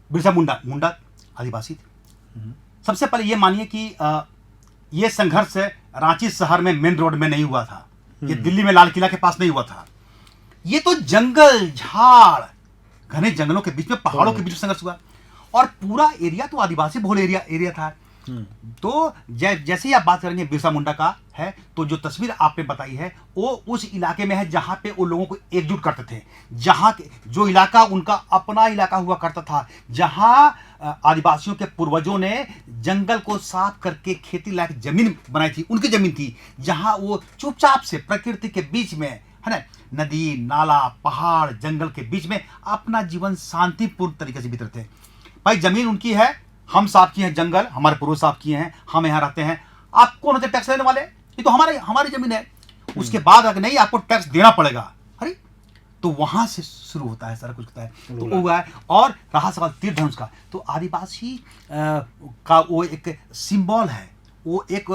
बिरसा मुंडा आदिवासी थे। सबसे पहले ये मानिए कि ये संघर्ष रांची शहर में मेन रोड में नहीं हुआ था, ये दिल्ली में लाल किला के पास नहीं हुआ था। ये तो जंगल, झाड़, घने जंगलों के बीच में, पहाड़ों के बीच में संघर्ष हुआ। और पूरा एरिया तो आदिवासी बहुल एरिया था। तो जैसे ही आप बात करेंगे बिरसा मुंडा का है, तो जो तस्वीर आपने बताई है वो उस इलाके में है जहां पे वो लोगों को एकजुट करते थे, जहां जो इलाका उनका अपना इलाका हुआ करता था, जहां आदिवासियों के पूर्वजों ने जंगल को साफ करके खेती लायक जमीन बनाई थी, उनकी जमीन थी, जहां वो चुपचाप से प्रकृति के बीच में, है ना, नदी, नाला, पहाड़, जंगल के बीच में अपना जीवन शांतिपूर्ण तरीके से बीतते थे। भाई जमीन उनकी है, हम साफ किए हैं, जंगल हमारे पूर्वज साफ किए हैं, हम यहाँ रहते हैं, आप कौन होते टैक्स लेने वाले? ये तो हमारी जमीन है। उसके बाद अगर नहीं, आपको टैक्स देना पड़ेगा। अरे तो वहां से शुरू होता है सारा कुछ होता है। तो वो है। और रहा सवाल तीर धनुष का, तो आदिवासी का वो एक सिंबल है, वो एक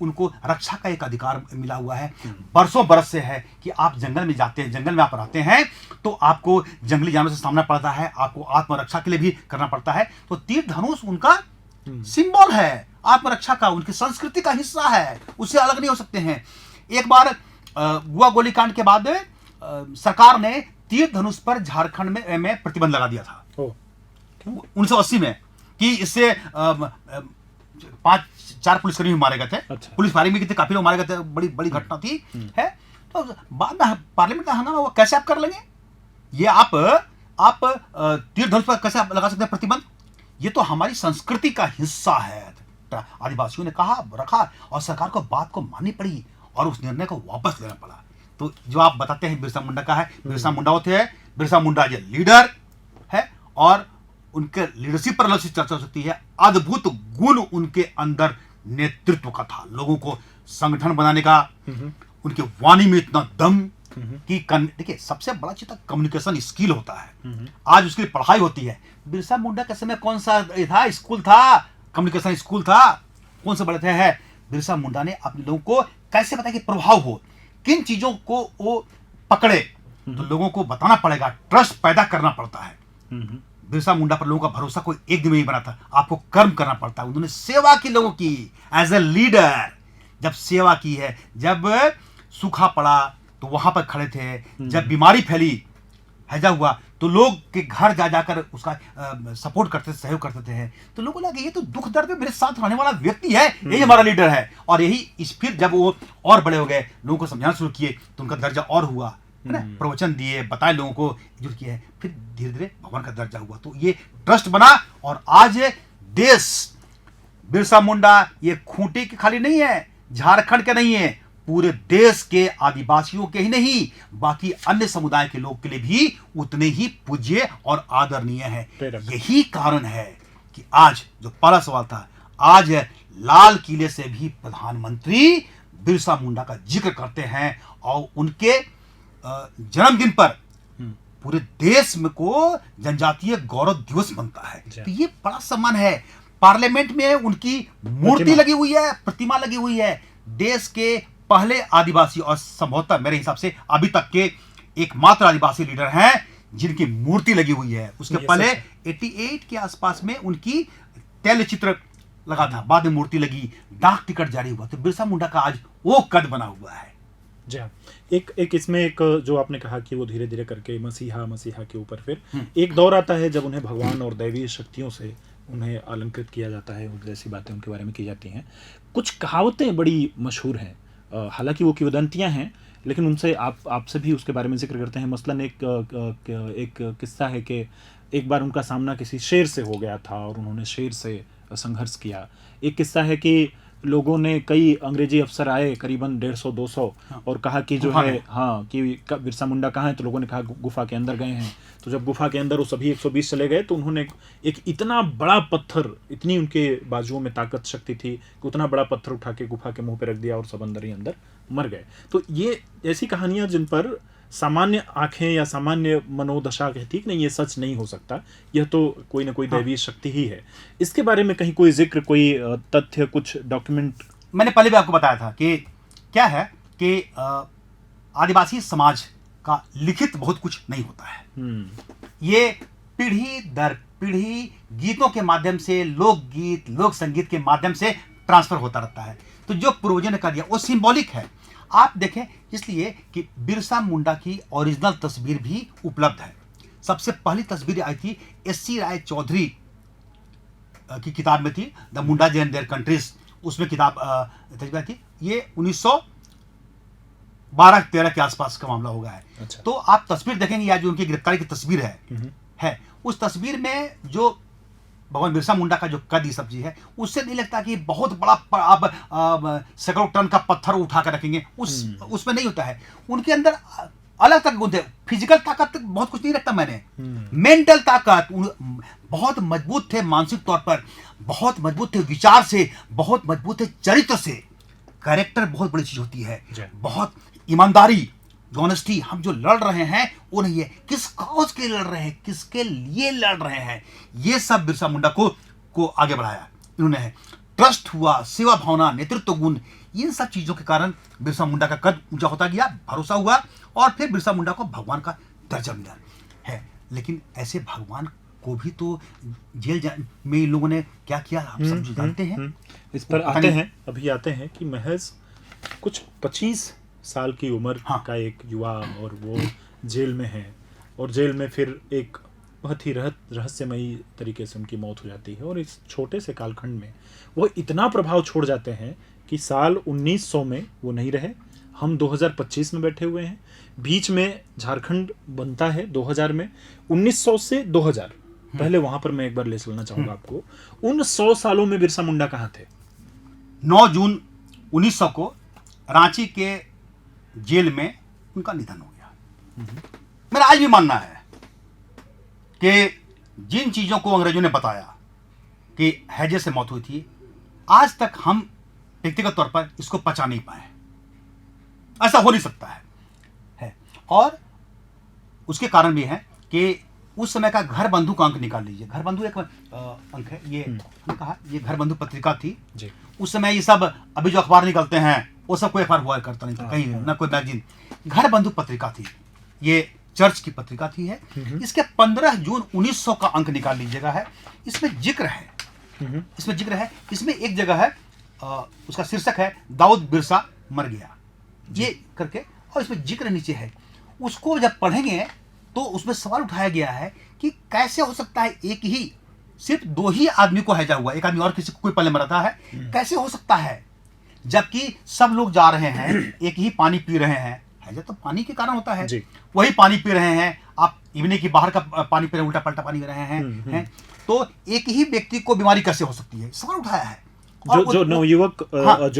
उनको रक्षा का एक अधिकार मिला हुआ है। बरसों बरस से है कि आप जंगल में जाते हैं, जंगल में आप रहते हैं तो आपको जंगली जानवरों से सामना पड़ता है, आपको आत्मरक्षा के लिए भी करना पड़ता है। तो तीर धनुष उनका सिंबल है, आत्मरक्षा का, उनकी संस्कृति का हिस्सा है, उससे अलग नहीं हो सकते हैं। एक बार गुआ गोलीकांड के बाद सरकार ने तीर धनुष पर झारखंड में प्रतिबंध लगा दिया था 1980 में, कि इससे 4 पुलिसकर्मी मारे गए थे। अच्छा। पुलिस फायरिंग में काफी लोग मारे गए थे, बड़ी घटना थी है। तो बाद में पार्लियामेंट का हंगामा हुआ, कैसे आप कर लेंगे ये? आप तीर धनुष पर कैसे आप लगा सकते हैं प्रतिबंध? ये तो हमारी संस्कृति का हिस्सा है। आदिवासियों ने कहा, रखा, और सरकार को बात को माननी पड़ी और उस निर्णय को वापस लेना पड़ा। तो जो आप बताते हैं बिरसा मुंडा का है, बिरसा मुंडा होते हैं, बिरसा मुंडा ये लीडर है और उनके लीडरशिप पर अलग से चर्चा हो सकती है। अद्भुत गुण उनके अंदर नेतृत्व का था, लोगों को संगठन बनाने का। उनके वाणी में इतना दम कि देखिए, सबसे बड़ा चीज कम्युनिकेशन स्किल होता है। आज उसके लिए पढ़ाई होती है। बिरसा मुंडा के समय कौन सा था स्कूल था, कम्युनिकेशन स्कूल था, कौन से बड़े थे? है बिरसा मुंडा ने अपने लोगों को कैसे बताया कि प्रभाव हो, किन चीजों को वो पकड़े। तो लोगों को बताना पड़ेगा, ट्रस्ट पैदा करना पड़ता है। बिरसा मुंडा पर लोगों का भरोसा कोई एक दिन में नहीं बना था, आपको कर्म करना पड़ता है। उन्होंने सेवा की लोगों की, एज ए लीडर जब सेवा की है, जब सूखा पड़ा तो वहां पर खड़े थे, जब बीमारी फैली, हैजा हुआ तो लोग के घर जा जाकर उसका सपोर्ट करते थे, सहयोग करते थे। तो लोगों को लगा ये तो दुख दर्द में मेरे साथ रहने वाला व्यक्ति है, यही हमारा लीडर है। और यही इस फिर जब वो और बड़े हो गए, लोगों को समझाना शुरू किए तो उनका दर्जा और हुआ, है ना, प्रवचन दिए, बताए लोगों को, जुड़ किया है, फिर धीरे धीरे भगवान का दर्जा हुआ, तो ये ट्रस्ट बना। और आज देश, बिरसा मुंडा ये खूंटी की खाली नहीं है, झारखंड के नहीं है, पूरे देश के आदिवासियों के ही नहीं, बाकी अन्य समुदाय के लोग के लिए भी उतने ही पूज्य और आदरणीय है। यही कारण है कि आज जो पहला सवाल था, आज लाल किले से भी प्रधानमंत्री बिरसा मुंडा का जिक्र करते हैं और उनके जन्मदिन पर पूरे देश में को जनजातीय गौरव दिवस बनता है। तो ये बड़ा सम्मान है। पार्लियामेंट में उनकी मूर्ति लगी हुई है, प्रतिमा लगी हुई है। देश के पहले आदिवासी और संभवतः मेरे हिसाब से अभी तक के एकमात्र आदिवासी लीडर हैं जिनकी मूर्ति लगी हुई है। उसके पहले 88 के आसपास में उनकी तैल चित्र लगा था, बाद में मूर्ति लगी, डाक टिकट जारी हुआ। तो बिरसा मुंडा का आज वो कद बना हुआ है। जी हाँ, एक इसमें एक जो आपने कहा कि वो धीरे धीरे करके मसीहा के ऊपर फिर एक दौर आता है जब उन्हें भगवान और दैवीय शक्तियों से उन्हें अलंकृत किया जाता है, जैसी बातें उनके बारे में की जाती हैं। कुछ कहावतें बड़ी मशहूर हैं, हालांकि वो किंवदंतियां हैं, लेकिन उनसे आपसे भी उसके बारे में जिक्र करते हैं। मसलन एक किस्सा है कि एक बार उनका सामना किसी शेर से हो गया था और उन्होंने शेर से संघर्ष किया। एक किस्सा है कि लोगों ने, कई अंग्रेजी अफसर आए करीबन 150-200 और कहा कि जो है कि बिरसा मुंडा कहाँ है, तो लोगों ने कहा गुफा के अंदर गए हैं। तो जब गुफा के अंदर वो सभी 120 चले गए तो उन्होंने एक इतना बड़ा पत्थर, इतनी उनके बाजुओं में ताकत शक्ति थी कि उतना बड़ा पत्थर उठा के गुफा के मुंह पे रख दिया और सब अंदर ही अंदर मर गए। तो ये ऐसी कहानियां जिन पर सामान्य आंखें या सामान्य मनोदशा कहती कि नहीं ये सच नहीं हो सकता, यह तो कोई ना कोई दैवीय शक्ति ही है। इसके बारे में कहीं कोई जिक्र, कोई तथ्य, कुछ डॉक्यूमेंट? मैंने पहले भी आपको बताया था कि क्या है कि आदिवासी समाज का लिखित बहुत कुछ नहीं होता है। ये पीढ़ी दर पीढ़ी गीतों के माध्यम से, लोकगीत, लोक संगीत के माध्यम से ट्रांसफर होता रहता है। तो जो पूर्वजों ने कर दिया वो सिंबॉलिक है। आप देखें, इसलिए कि बिरसा मुंडा की ओरिजिनल तस्वीर भी उपलब्ध है। सबसे पहली तस्वीर आई थी एस.सी. राय चौधरी की किताब में थी, the Mundas and there countries. उसमें किताब तस्वीर थी, ये 1912-13 के आसपास का मामला होगा है। अच्छा। तो आप तस्वीर देखेंगे, या जो उनकी गिरफ्तारी की तस्वीर है उस तस्वीर में जो भगवान बिरसा मुंडा का जो कद, ये सब चीज है, उससे नहीं लगता कि बहुत बड़ा आप सैकड़ों टन का पत्थर उठा कर रखेंगे, उसमें नहीं होता है। उनके अंदर अलग तरह के गुण थे। फिजिकल ताकत बहुत कुछ नहीं रखता मैंने, मेंटल ताकत, बहुत मजबूत थे मानसिक तौर पर, बहुत मजबूत थे विचार से, बहुत मजबूत थे चरित्र से। कैरेक्टर बहुत बड़ी चीज होती है, बहुत ईमानदारी, ऑनेस्टी। हम जो लड़ रहे हैं वो नहीं है, किस कॉज के लड़ रहे हैं, किसके लिए लड़ रहे हैं, ये सब बिरसा मुंडा को आगे बढ़ाया इन्होंने है। ट्रस्ट हुआ, सेवा भावना, नेतृत्व गुण, इन सब चीजों के कारण बिरसा मुंडा का कद ऊंचा होता गया, भरोसा हुआ, और फिर बिरसा मुंडा को भगवान का दर्जा मिला है। लेकिन ऐसे भगवान को भी तो जेल में इन लोगों ने क्या किया, आप सब जानते हैं। इस पर आते हैं, अभी आते हैं कि महज कुछ 25 साल की उम्र का एक युवा, और वो जेल में है, और जेल में फिर एक बहुत ही रहस्यमयी तरीके से उनकी मौत हो जाती है। और इस छोटे से कालखंड में वो इतना प्रभाव छोड़ जाते हैं कि साल 1900 में वो नहीं रहे, हम 2025 में बैठे हुए हैं। बीच में झारखंड बनता है 2000 में। 1900 से 2000 पहले वहां पर मैं एक बार ले चलना चाहूंगा आपको। उन 100 सालों में बिरसा मुंडा कहाँ थे? 9 जून 1900 को रांची के जेल में उनका निधन हो गया। मेरा आज भी मानना है कि जिन चीजों को अंग्रेजों ने बताया कि हैजे से मौत हुई थी, आज तक हम व्यक्तिगत तौर पर इसको पचा नहीं पाए। ऐसा हो नहीं सकता है। और उसके कारण भी है कि उस समय का घर बंधु का अंक निकाल लीजिए। घर बंधु एक अंक है, ये हमने कहा, ये घर बंधु पत्रिका थी जी। उस समय ये सब अभी जो अखबार निकलते हैं वो सब कोई अखबार हुआ करता नहीं था कहीं, ना कोई मैगजीन। घर बंधु पत्रिका थी, ये चर्च की पत्रिका थी है। इसके 15 जून 1900 का अंक निकाल लीजिएगा है। इसमें जिक्र है, इसमें एक जगह है, उसका शीर्षक है दाऊद बिरसा मर गया ये करके, और इसमें जिक्र नीचे है। उसको जब पढ़ेंगे तो उसमें सवाल उठाया गया है कि कैसे हो सकता है एक ही, सिर्फ 2 ही आदमी को हैजा हुआ, एक आदमी और किसी को कोई पहले मरता है, कैसे हो सकता है जबकि सब लोग जा रहे हैं, एक ही पानी पी रहे हैं। हैजा तो पानी के कारण होता है, वही पानी पी रहे हैं, आप इवनिंग की बाहर का पानी पी रहे हैं, उल्टा पलटा पानी पी रहे हैं, तो एक ही व्यक्ति को बीमारी कैसे हो सकती है, सवाल उठाया है। जो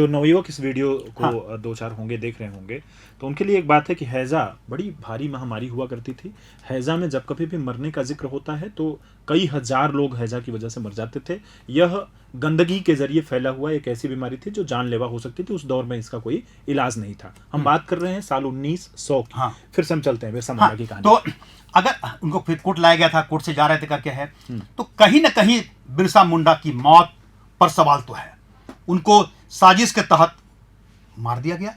नवयुवक इस वीडियो को 2-4 होंगे देख रहे होंगे, तो उनके लिए एक बात है कि हैजा बड़ी भारी महामारी हुआ करती थी। हैजा में जब कभी भी मरने का जिक्र होता है तो कई हजार लोग हैजा की वजह से मर जाते थे। यह गंदगी के जरिए फैला हुआ एक ऐसी बीमारी थी जो जानलेवा हो सकती थी। उस दौर में इसका कोई इलाज नहीं था। हम बात कर रहे हैं साल 1900 की। फिर से हम चलते हैं बिरसा मुंडा की कहानी। तो अगर उनको फिर कोर्ट लाया गया था, कोर्ट से जा रहे थे करके है, तो कहीं ना कहीं बिरसा मुंडा की मौत पर सवाल तो है। उनको साजिश के तहत मार दिया गया।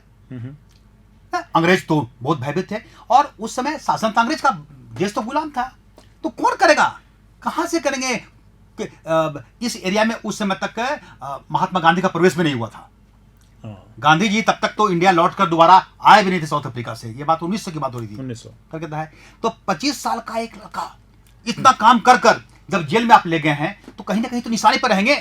अंग्रेज तो बहुत भयभीत थे, और उस समय शासन था अंग्रेज का, देश तो गुलाम था, तो कौन करेगा, कहां से करेंगे। इस एरिया में उस समय तक महात्मा गांधी का प्रवेश भी नहीं हुआ था। गांधी जी तब तक तो इंडिया लौटकर दोबारा आए भी नहीं थे साउथ अफ्रीका से। ये बात 1900 की बात हो रही थी, 1900 क्या कहता है। तो 25 साल का एक लड़का इतना काम कर कर जब जेल में आप ले गए हैं, तो कहीं ना कहीं तो निशाने पर रहेंगे।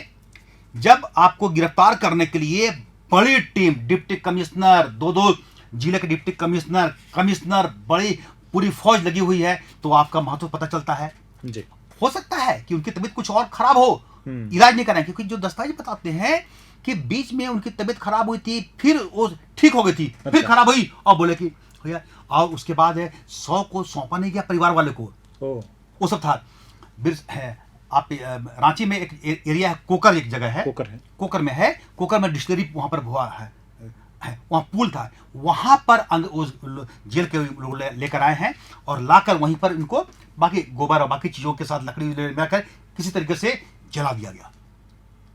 जब आपको गिरफ्तार करने के लिए बड़ी टीम, डिप्टी कमिश्नर, 2 जिले के डिप्टी कमिश्नर, बड़ी पूरी फौज लगी हुई है, तो आपका महत्व पता चलता है जी। हो सकता है कि उनकी तबीयत कुछ और खराब हो, इलाज नहीं कराएं, क्योंकि जो दस्तावेज बताते हैं कि बीच में उनकी तबीयत खराब हुई थी, फिर वो ठीक हो गई थी, फिर खराब हुई और बोले कि भैया, और उसके बाद 100 को सौंपा नहीं गया परिवार वाले को। वो सब था। आप रांची में एक एरिया है, कोकर एक जगह है, कोकर में डिस्टिलरी वहां पर हुआ है, वहां पुल था, वहां पर जेल के लोग लेकर आए हैं और लाकर वहीं पर इनको बाकी गोबर और बाकी चीजों के साथ लकड़ी मिलाकर किसी तरीके से जला दिया गया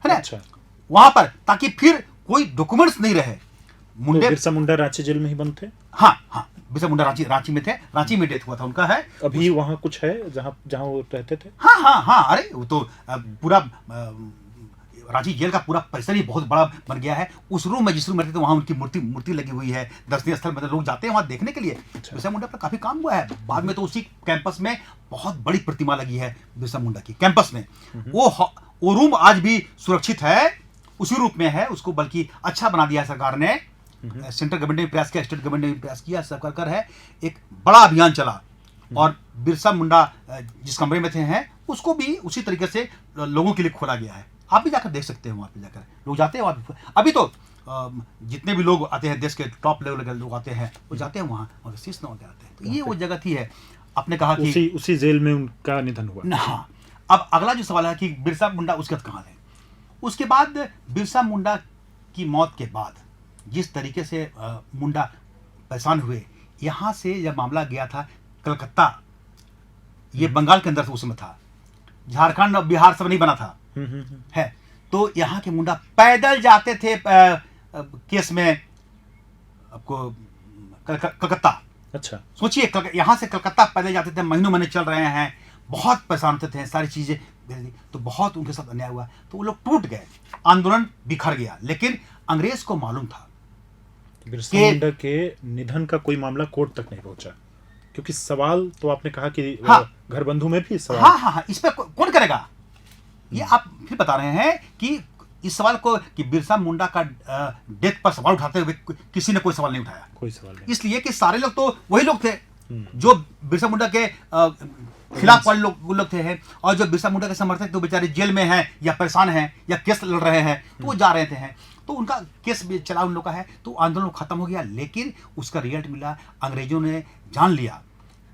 है ना। अच्छा। वहां पर, ताकि फिर कोई डॉक्यूमेंट्स नहीं रहे। बिरसा मुंडा रांची जेल में ही बंद थे। हाँ, बिरसा मुंडा रांची में थे, रांची में डेथ हुआ था उनका है। अभी वहां कुछ है जहां वो रहते थे। हाँ, अरे वो तो पूरा रांची जेल का पूरा परिसर ही बहुत बड़ा बन गया है। उस रूम में, जिस रूम में रहते थे, वहां उनकी मूर्ति लगी हुई है। दर्शनीय स्थल, मतलब लोग जाते हैं वहां देखने के लिए। बिरसा मुंडा पर काफी काम हुआ है। बाद में तो उसी कैंपस में बहुत बड़ी प्रतिमा लगी है बिरसा मुंडा की, कैंपस में। वो रूम आज भी सुरक्षित है, उसी रूप में है। उसको बल्कि अच्छा बना दिया सरकार ने। सेंट्रल गवर्नमेंट ने प्रयास किया, स्टेट गवर्नमेंट ने प्रयास किया, सब कर है एक बड़ा अभियान चला। और बिरसा मुंडा जिस कमरे में थे हैं, उसको भी उसी तरीके से लोगों के लिए खोला गया है। आप भी जाकर देख सकते हैं, वहाँ पे जाकर लोग जाते हैं वहाँ। अभी तो जितने भी लोग आते हैं, देश के टॉप लेवल के लोग आते हैं, वो जाते हैं वहाँ और शीश नवा के आते हैं। तो ये वो जगह थी है। आपने कहा कि उसी जेल में उनका निधन हुआ। हाँ, अब अगला जो सवाल है कि बिरसा मुंडा उसके बाद कहाँ थे। उसके बाद बिरसा मुंडा की मौत के बाद जिस तरीके से मुंडा परेशान हुए, यहाँ से जब मामला गया था कलकत्ता, ये बंगाल के अंदर उस समय था, झारखंड और बिहार सब नहीं बना था है। तो यहाँ के मुंडा पैदल जाते थे केस में आपको कलकत्ता। अच्छा, सोचिए, यहाँ से कलकत्ता पैदल जाते थे, महीनों महीने चल रहे हैं, बहुत परेशान होते थे, सारी चीजें। तो बहुत उनके साथ अन्याय हुआ, तो वो लोग टूट गए, आंदोलन बिखर गया। लेकिन अंग्रेज को मालूम था बिरसा मुंडा के निधन का कोई मामला कोर्ट तक नहीं पहुंचा, क्योंकि सवाल तो आपने कहा कि घर बंधु में भी सवाल। हाँ, इस पर कौन करेगा। ये आप फिर बता रहे हैं कि इस सवाल को, कि बिरसा मुंडा का डेथ पर सवाल उठाते हुए किसी ने कोई सवाल नहीं उठाया। कोई सवाल नहीं, इसलिए कि सारे लोग तो वही लोग थे जो बिरसा मुंडा के खिलाफ वाले लोग थे हैं, और जो बिरसा मुंडा के समर्थक तो बेचारे जेल में हैं या परेशान हैं या केस लड़ रहे हैं, तो वो जा रहे थे हैं। तो उनका केस भी चला उन लोग का है, तो आंदोलन खत्म हो गया। लेकिन उसका रिजल्ट मिला, अंग्रेजों ने जान लिया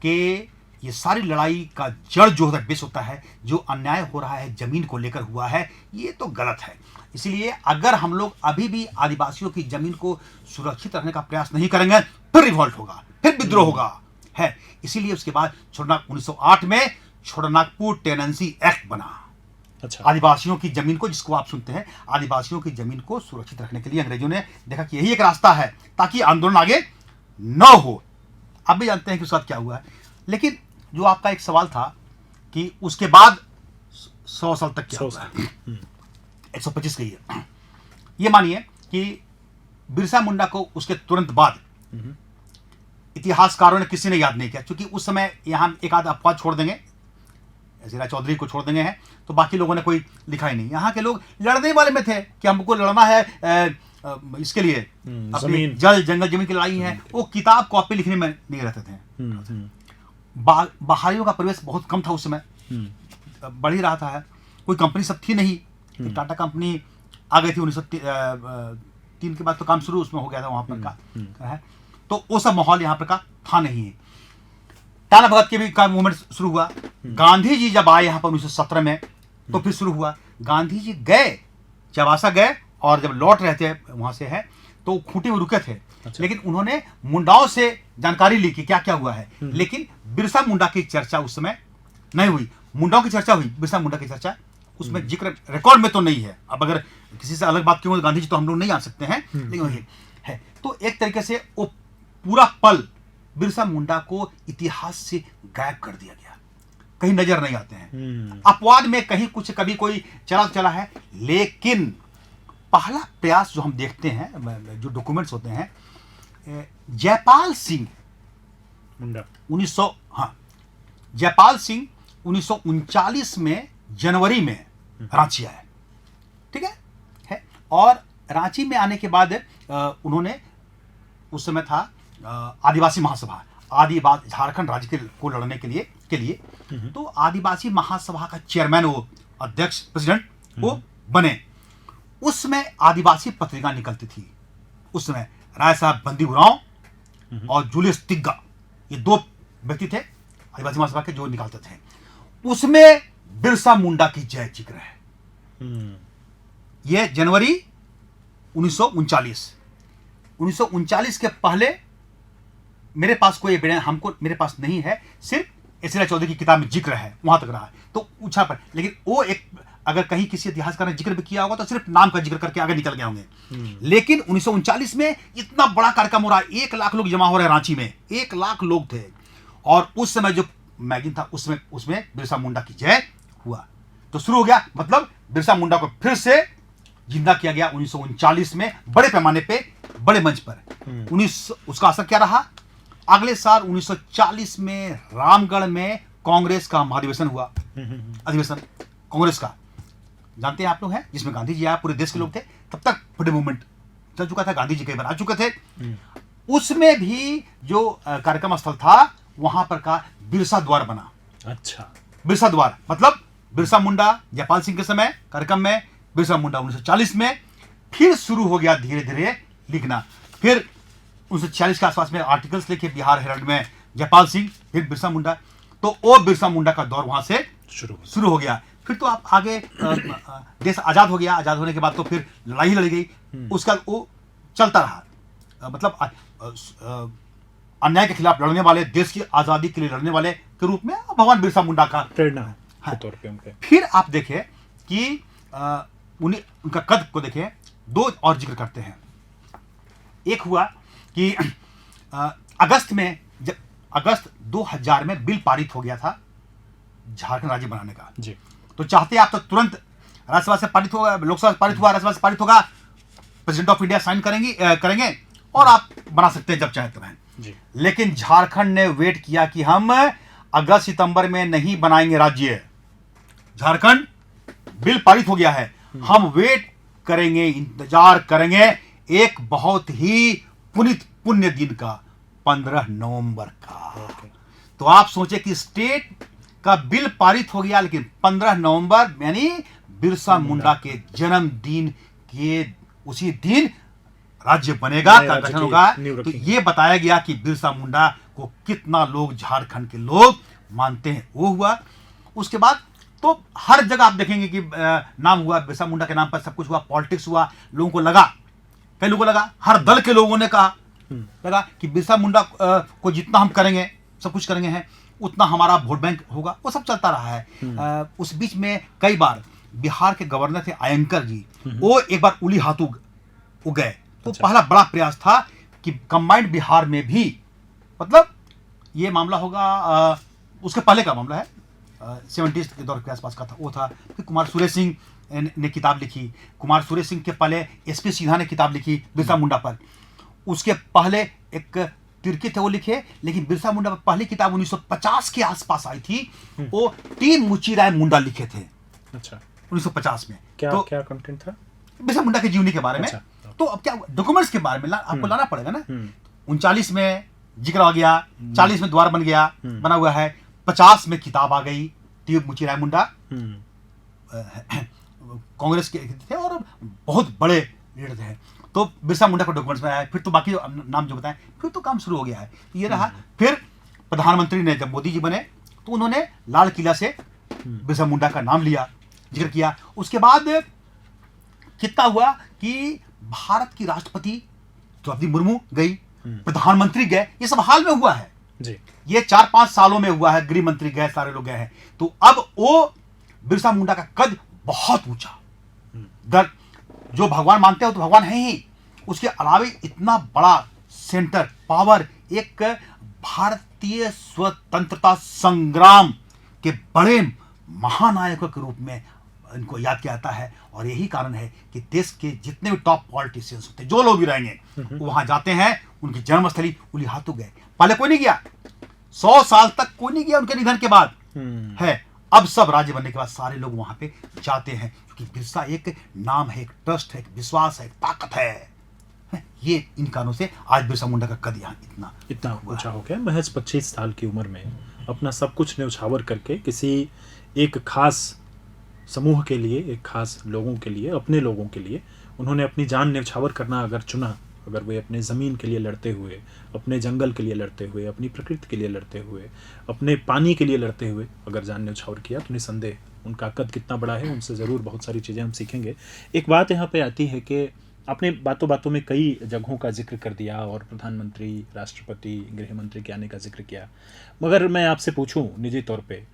कि ये सारी लड़ाई का जड़ जो होता है, बेस होता है, जो अन्याय हो रहा है जमीन को लेकर हुआ है, ये तो गलत है। इसलिए अगर हम लोग अभी भी आदिवासियों की जमीन को सुरक्षित रखने का प्रयास नहीं करेंगे, फिर रिवॉल्ट होगा, फिर विद्रोह होगा है। इसीलिए उसके बाद 1908 में छोटानागपुर टेनेंसी एक्ट बना। अच्छा। आदिवासियों की जमीन को, जिसको आप सुनते हैं, आदिवासियों की जमीन को सुरक्षित रखने के लिए अंग्रेजों ने देखा कि यही एक रास्ता है ताकि आंदोलन आगे न हो। आप भी जानते हैं कि उसके बाद क्या हुआ है। लेकिन जो आपका एक सवाल था कि उसके बाद 100 साल तक क्या 100 होगा, साल 125 कही है, ये मानिए कि बिरसा मुंडा को उसके तुरंत बाद इतिहासकारों ने किसी ने याद नहीं किया, क्योंकि उस समय यहाँ एक आध अफवाह छोड़ देंगे, जीरा चौधरी को छोड़ देंगे हैं, तो बाकी लोगों ने कोई लिखा ही नहीं। यहाँ के लोग लड़ने वाले में थे कि हमको लड़ना है इसके लिए, अपनी जमीन। जल जंगल जमीन की लड़ाई है, वो किताब कॉपी लिखने में नहीं रहते थे। बाहरियों का प्रवेश बहुत कम था उस समय, बढ़ ही रहा था, कोई कंपनी सब थी नहीं, टाटा कंपनी आ गई थी 1903 के बाद, तो काम शुरू उसमें हो गया था वहाँ पर का है, तो वो सब माहौल यहाँ पर का था नहीं। टाना भगत के भी का मूवमेंट शुरू हुआ। गांधी जी जब आए यहाँ पर 1917 में, तो फिर शुरू हुआ। गांधी जी गए, चवासा गए, और जब लौट रहे थे वहाँ से है, तो खूंटी में रुके थे। अच्छा। लेकिन उन्होंने मुंडाओं से जानकारी ली कि क्या क्या हुआ है, लेकिन बिरसा मुंडा की चर्चा उस समय नहीं हुई। मुंडाओं की चर्चा हुई, बिरसा मुंडा की चर्चा उसमें जिक्र रिकॉर्ड में तो नहीं है। अब अगर किसी से अलग बात क्यों हो, गांधी जी तो हम लोग नहीं आ सकते हैं, लेकिन वही है। तो एक तरीके से वो पूरा पल बिरसा मुंडा को इतिहास से गायब कर दिया गया, कहीं नजर नहीं आते हैं। अपवाद में कहीं कुछ कभी कोई चला है, लेकिन पहला प्रयास जो हम देखते हैं, जो डॉक्यूमेंट्स होते हैं, जयपाल सिंह मुंडा 1900 हाँ जयपाल सिंह 1939 में जनवरी में रांची आए, ठीक है। और रांची में आने के बाद उन्होंने, उस समय था आदिवासी महासभा, आदिवासी झारखंड राज्य को लड़ने के लिए तो आदिवासी महासभा का चेयरमैन, वो अध्यक्ष प्रेसिडेंट वो बने। उसमें आदिवासी पत्रिका निकलती थी। उस समय राय साहब बंदी उरांव और जूलियस तिग्गा, ये दो व्यक्ति थे आदिवासी महासभा के जो निकालते थे। उसमें बिरसा मुंडा की जय जिक्र है। ये जनवरी 1939 के पहले मेरे पास कोई एविडेंस मेरे पास नहीं है, सिर्फ एसरा चौधरी की किताब में जिक्र है, वहां तक रहा है, तो पूछा पर। लेकिन वो एक, अगर कहीं किसी इतिहासकार ने जिक्र भी किया होगा तो सिर्फ नाम का जिक्र करके आगे निकल गए होंगे। लेकिन 1939 में इतना बड़ा कार्यक्रम हो रहा है, 1 लाख लोग जमा हो रहे हैं रांची में, 1 लाख लोग थे, और उस समय जो मैगजीन था उसमें बिरसा मुंडा की जय हुआ। तो शुरू हो गया, मतलब बिरसा मुंडा को फिर से जिंदा किया गया 1939 में, बड़े पैमाने पे, बड़े मंच पर। उसका असर क्या रहा? अगले साल 1940 में रामगढ़ में कांग्रेस का महाधिवेशन हुआ, अधिवेशन कांग्रेस का, जानते हैं आप लोग हैं, जिसमें गांधी जी आया, पूरे देश के लोग थे। तब तक फ्रीडम मूवमेंट चल चुका था, गांधी जी कई बार आ चुके थे। उसमें भी जो कार्यक्रम स्थल था, वहां पर का बिरसा द्वार बना। अच्छा, बिरसा द्वार मतलब बिरसा मुंडा जयपाल सिंह के समय कार्यक्रम में, बिरसा मुंडा 1940 में, फिर शुरू हो गया धीरे धीरे लिखना। फिर 1940 के आसपास में आर्टिकल्स लिखे बिहार हेराल्ड में, जयपाल सिंह, फिर बिरसा मुंडा। तो वो बिरसा मुंडा का दौर वहां से शुरू हो गया। फिर तो आप आगे देश आजाद हो गया, आजाद होने के बाद तो फिर लड़ाई लड़ी गई, उसका वो चलता रहा। मतलब अन्याय के खिलाफ लड़ने वाले, देश की आजादी के लिए लड़ने वाले के रूप में भगवान बिरसा मुंडा का प्रेरणा के तौर पे उनके। फिर आप देखें कि उनका कद को देखें, 2 और जिक्र करते हैं। एक हुआ कि अगस्त 2000 में बिल पारित हो गया था झारखंड राज्य बनाने का जी। तो चाहते आप तो तुरंत राज्यसभा से पारित होगा, लोकसभा से पारित हुआ, राज्यसभा से पारित होगा, प्रेसिडेंट ऑफ इंडिया साइन करेंगे और आप बना सकते हैं जब चाहे तब हैं। लेकिन झारखंड ने वेट किया कि हम अगस्त सितंबर में नहीं बनाएंगे राज्य, झारखंड बिल पारित हो गया है, हम वेट करेंगे, इंतजार करेंगे एक बहुत ही पुण्य दिन का, 15 नवंबर का। तो आप सोचे कि स्टेट का बिल पारित हो गया, लेकिन 15 नवंबर यानी बिरसा मुंडा के जन्मदिन के उसी दिन राज्य बनेगा, का गठन होगा। तो ये बताया गया कि बिरसा मुंडा को कितना लोग, झारखंड के लोग मानते हैं, वो हुआ। उसके बाद तो हर जगह आप देखेंगे कि नाम हुआ बिरसा मुंडा के नाम पर, सब कुछ हुआ, पॉलिटिक्स हुआ, लोगों को लगा, कई लोगों को लगा, हर दल के लोगों ने कहा, लगा कि बिरसा मुंडा को जितना हम करेंगे, सब कुछ करेंगे हैं, उतना हमारा वोट बैंक होगा। वो सब चलता रहा है। उस बीच में कई बार बिहार के गवर्नर थे आयंकर जी, वो एक बार उली हाथू गए। तो पहला बड़ा प्रयास था कि कंबाइंड बिहार में भी, मतलब ये मामला होगा उसके पहले का मामला है, 70s के दौर के आसपास का था, वो था। फिर कुमार सुरेश सिंह ने किताब लिखी। कुमार सुरेश सिंह के पहले एसपी सिन्हा ने किताब लिखी बिरसा मुंडा पर। उसके पहले एक तिर्की थे वो लिखे, लेकिन बिरसा मुंडा पर पहली किताब 1950 के आसपास आई थी, वो टी मुचीराय मुंडा लिखे थे। अच्छा, 1950 में। क्या तो क्या कंटेंट था? बिरसा मुंडा की जीवनी के बारे में। अच्छा। तो अब क्या डॉक्यूमेंट्स के बारे में आपको लाना पड़ेगा ना। 39 में जिक्र आ गया, 40 में द्वार बन गया, बना हुआ है, 50 में किताब आ गई। टी मुचीराय मुंडा कांग्रेस के थे और बहुत बड़े लीडर थे। तो बिरसा मुंडा को डॉक्यूमेंट्स में आया, फिर तो बाकी नाम जो बताएं, फिर तो काम शुरू हो गया है। ये रहा। फिर प्रधानमंत्री ने, जब मोदी जी बने तो उन्होंने लाल किला से बिरसा मुंडा का नाम लिया, जिक्र किया। उसके बाद कितना हुआ कि भारत की राष्ट्रपति द्रौपदी मुर्मू गई, प्रधानमंत्री गए, ये सब हाल में हुआ है जी। ये 4-5 सालों में हुआ है। गृह मंत्री गए, सारे लोग गए हैं। तो अब वो बिरसा मुंडा का कद बहुत ऊंचा, दर जो भगवान मानते हो तो भगवान है ही, उसके अलावा इतना बड़ा सेंटर पावर, एक भारतीय स्वतंत्रता संग्राम के बड़े महानायकों के रूप में इनको याद किया जाता है। और यही कारण है कि देश के जितने भी टॉप पॉलिटिशियंस होते हैं, जो लोग भी रहेंगे, वो वहां जाते हैं। उनकी जन्मस्थली उलिहातू गए, पहले कोई नहीं गया, 100 साल तक कोई नहीं गया उनके निधन के बाद है। अब सब राज्य बनने के बाद सारे लोग वहां पे जाते हैं, क्योंकि बिरसा एक नाम है, एक ट्रस्ट है, एक विश्वास है, एक ताकत है। ये इन कारणों से आज बिरसा मुंडा का कद यहाँ इतना ऊंचा हो गया। महज 25 साल की उम्र में अपना सब कुछ न्यौछावर करके किसी एक खास समूह के लिए, एक खास लोगों के लिए, अपने लोगों के लिए उन्होंने अपनी जान न्यौछावर करना अगर चुना, अगर वे अपने ज़मीन के लिए लड़ते हुए, अपने जंगल के लिए लड़ते हुए, अपनी प्रकृति के लिए लड़ते हुए, अपने पानी के लिए लड़ते हुए अगर जान न्यौछावर किया, तो निसंदेह उनका कद कितना बड़ा है, उनसे ज़रूर बहुत सारी चीज़ें हम सीखेंगे। एक बात यहाँ पे आती है कि आपने बातों बातों में कई जगहों का जिक्र कर दिया और प्रधानमंत्री, राष्ट्रपति, गृह मंत्री के आने का जिक्र किया, मगर मैं आपसे पूछूं निजी तौर पे,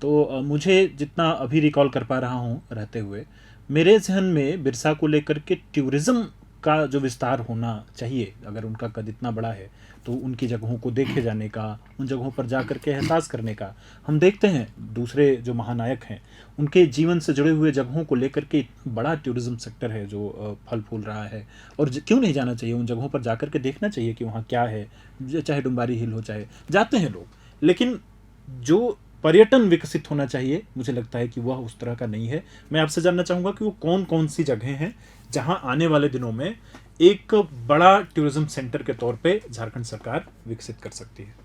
तो मुझे जितना अभी रिकॉल कर पा रहा हूँ रहते हुए, मेरे जहन में बिरसा को लेकर के टूरिज़्म का जो विस्तार होना चाहिए, अगर उनका कद इतना बड़ा है तो उनकी जगहों को देखे जाने का, उन जगहों पर जा कर के एहसास करने का, हम देखते हैं दूसरे जो महानायक हैं उनके जीवन से जुड़े हुए जगहों को लेकर के बड़ा टूरिज़्म सेक्टर है जो फल फूल रहा है। और क्यों नहीं जाना चाहिए, उन जगहों पर जा कर के देखना चाहिए कि वहाँ क्या है, चाहे डुम्बारी हिल हो, चाहे जाते हैं लोग, लेकिन जो पर्यटन विकसित होना चाहिए, मुझे लगता है कि वह उस तरह का नहीं है। मैं आपसे जानना चाहूँगा कि वो कौन कौन सी जगहें हैं जहां आने वाले दिनों में एक बड़ा टूरिज्म सेंटर के तौर पे झारखंड सरकार विकसित कर सकती है।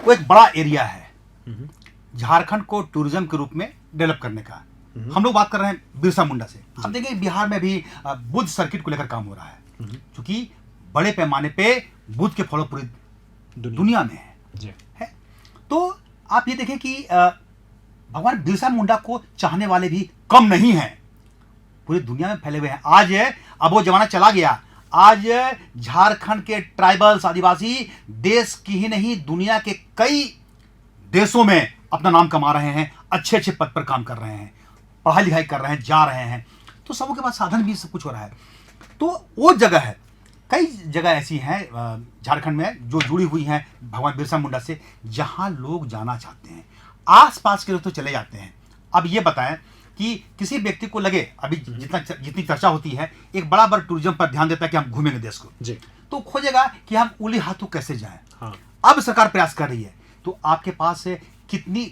वो एक बड़ा एरिया है झारखंड को टूरिज्म के रूप में डेवलप करने का। हम लोग बात कर रहे हैं बिरसा मुंडा से। हम देखें बिहार में भी बुद्ध सर्किट को लेकर काम हो रहा है, क्योंकि बड़े पैमाने पे बुद्ध के फॉलो पूरी दुनिया में है। तो आप ये देखें कि भगवान बिरसा मुंडा को चाहने वाले भी कम नहीं हैं, पूरी दुनिया में फैले हुए हैं। आज अब वो जमाना चला गया, आज झारखंड के ट्राइबल्स, आदिवासी देश की ही नहीं दुनिया के कई देशों में अपना नाम कमा रहे हैं, अच्छे अच्छे पद पर काम कर रहे हैं, पढ़ाई लिखाई कर रहे हैं, जा रहे हैं। तो सबों के पास साधन भी सब कुछ हो रहा है। तो वो जगह है, कई जगह ऐसी हैं झारखंड में जो जुड़ी हुई हैं भगवान बिरसा मुंडा से, जहां लोग जाना चाहते हैं। आसपास के लोग तो चले जाते हैं। अब ये बताएं कि किसी व्यक्ति को लगे, अभी जितनी चर्चा होती है, एक बड़ा टूरिज्म पर ध्यान देता है कि हम घूमेंगे देश को जी, तो खोजेगा कि हम उलिहातू कैसे जाएं। हाँ। अब सरकार प्रयास कर रही है, तो आपके पास कितनी,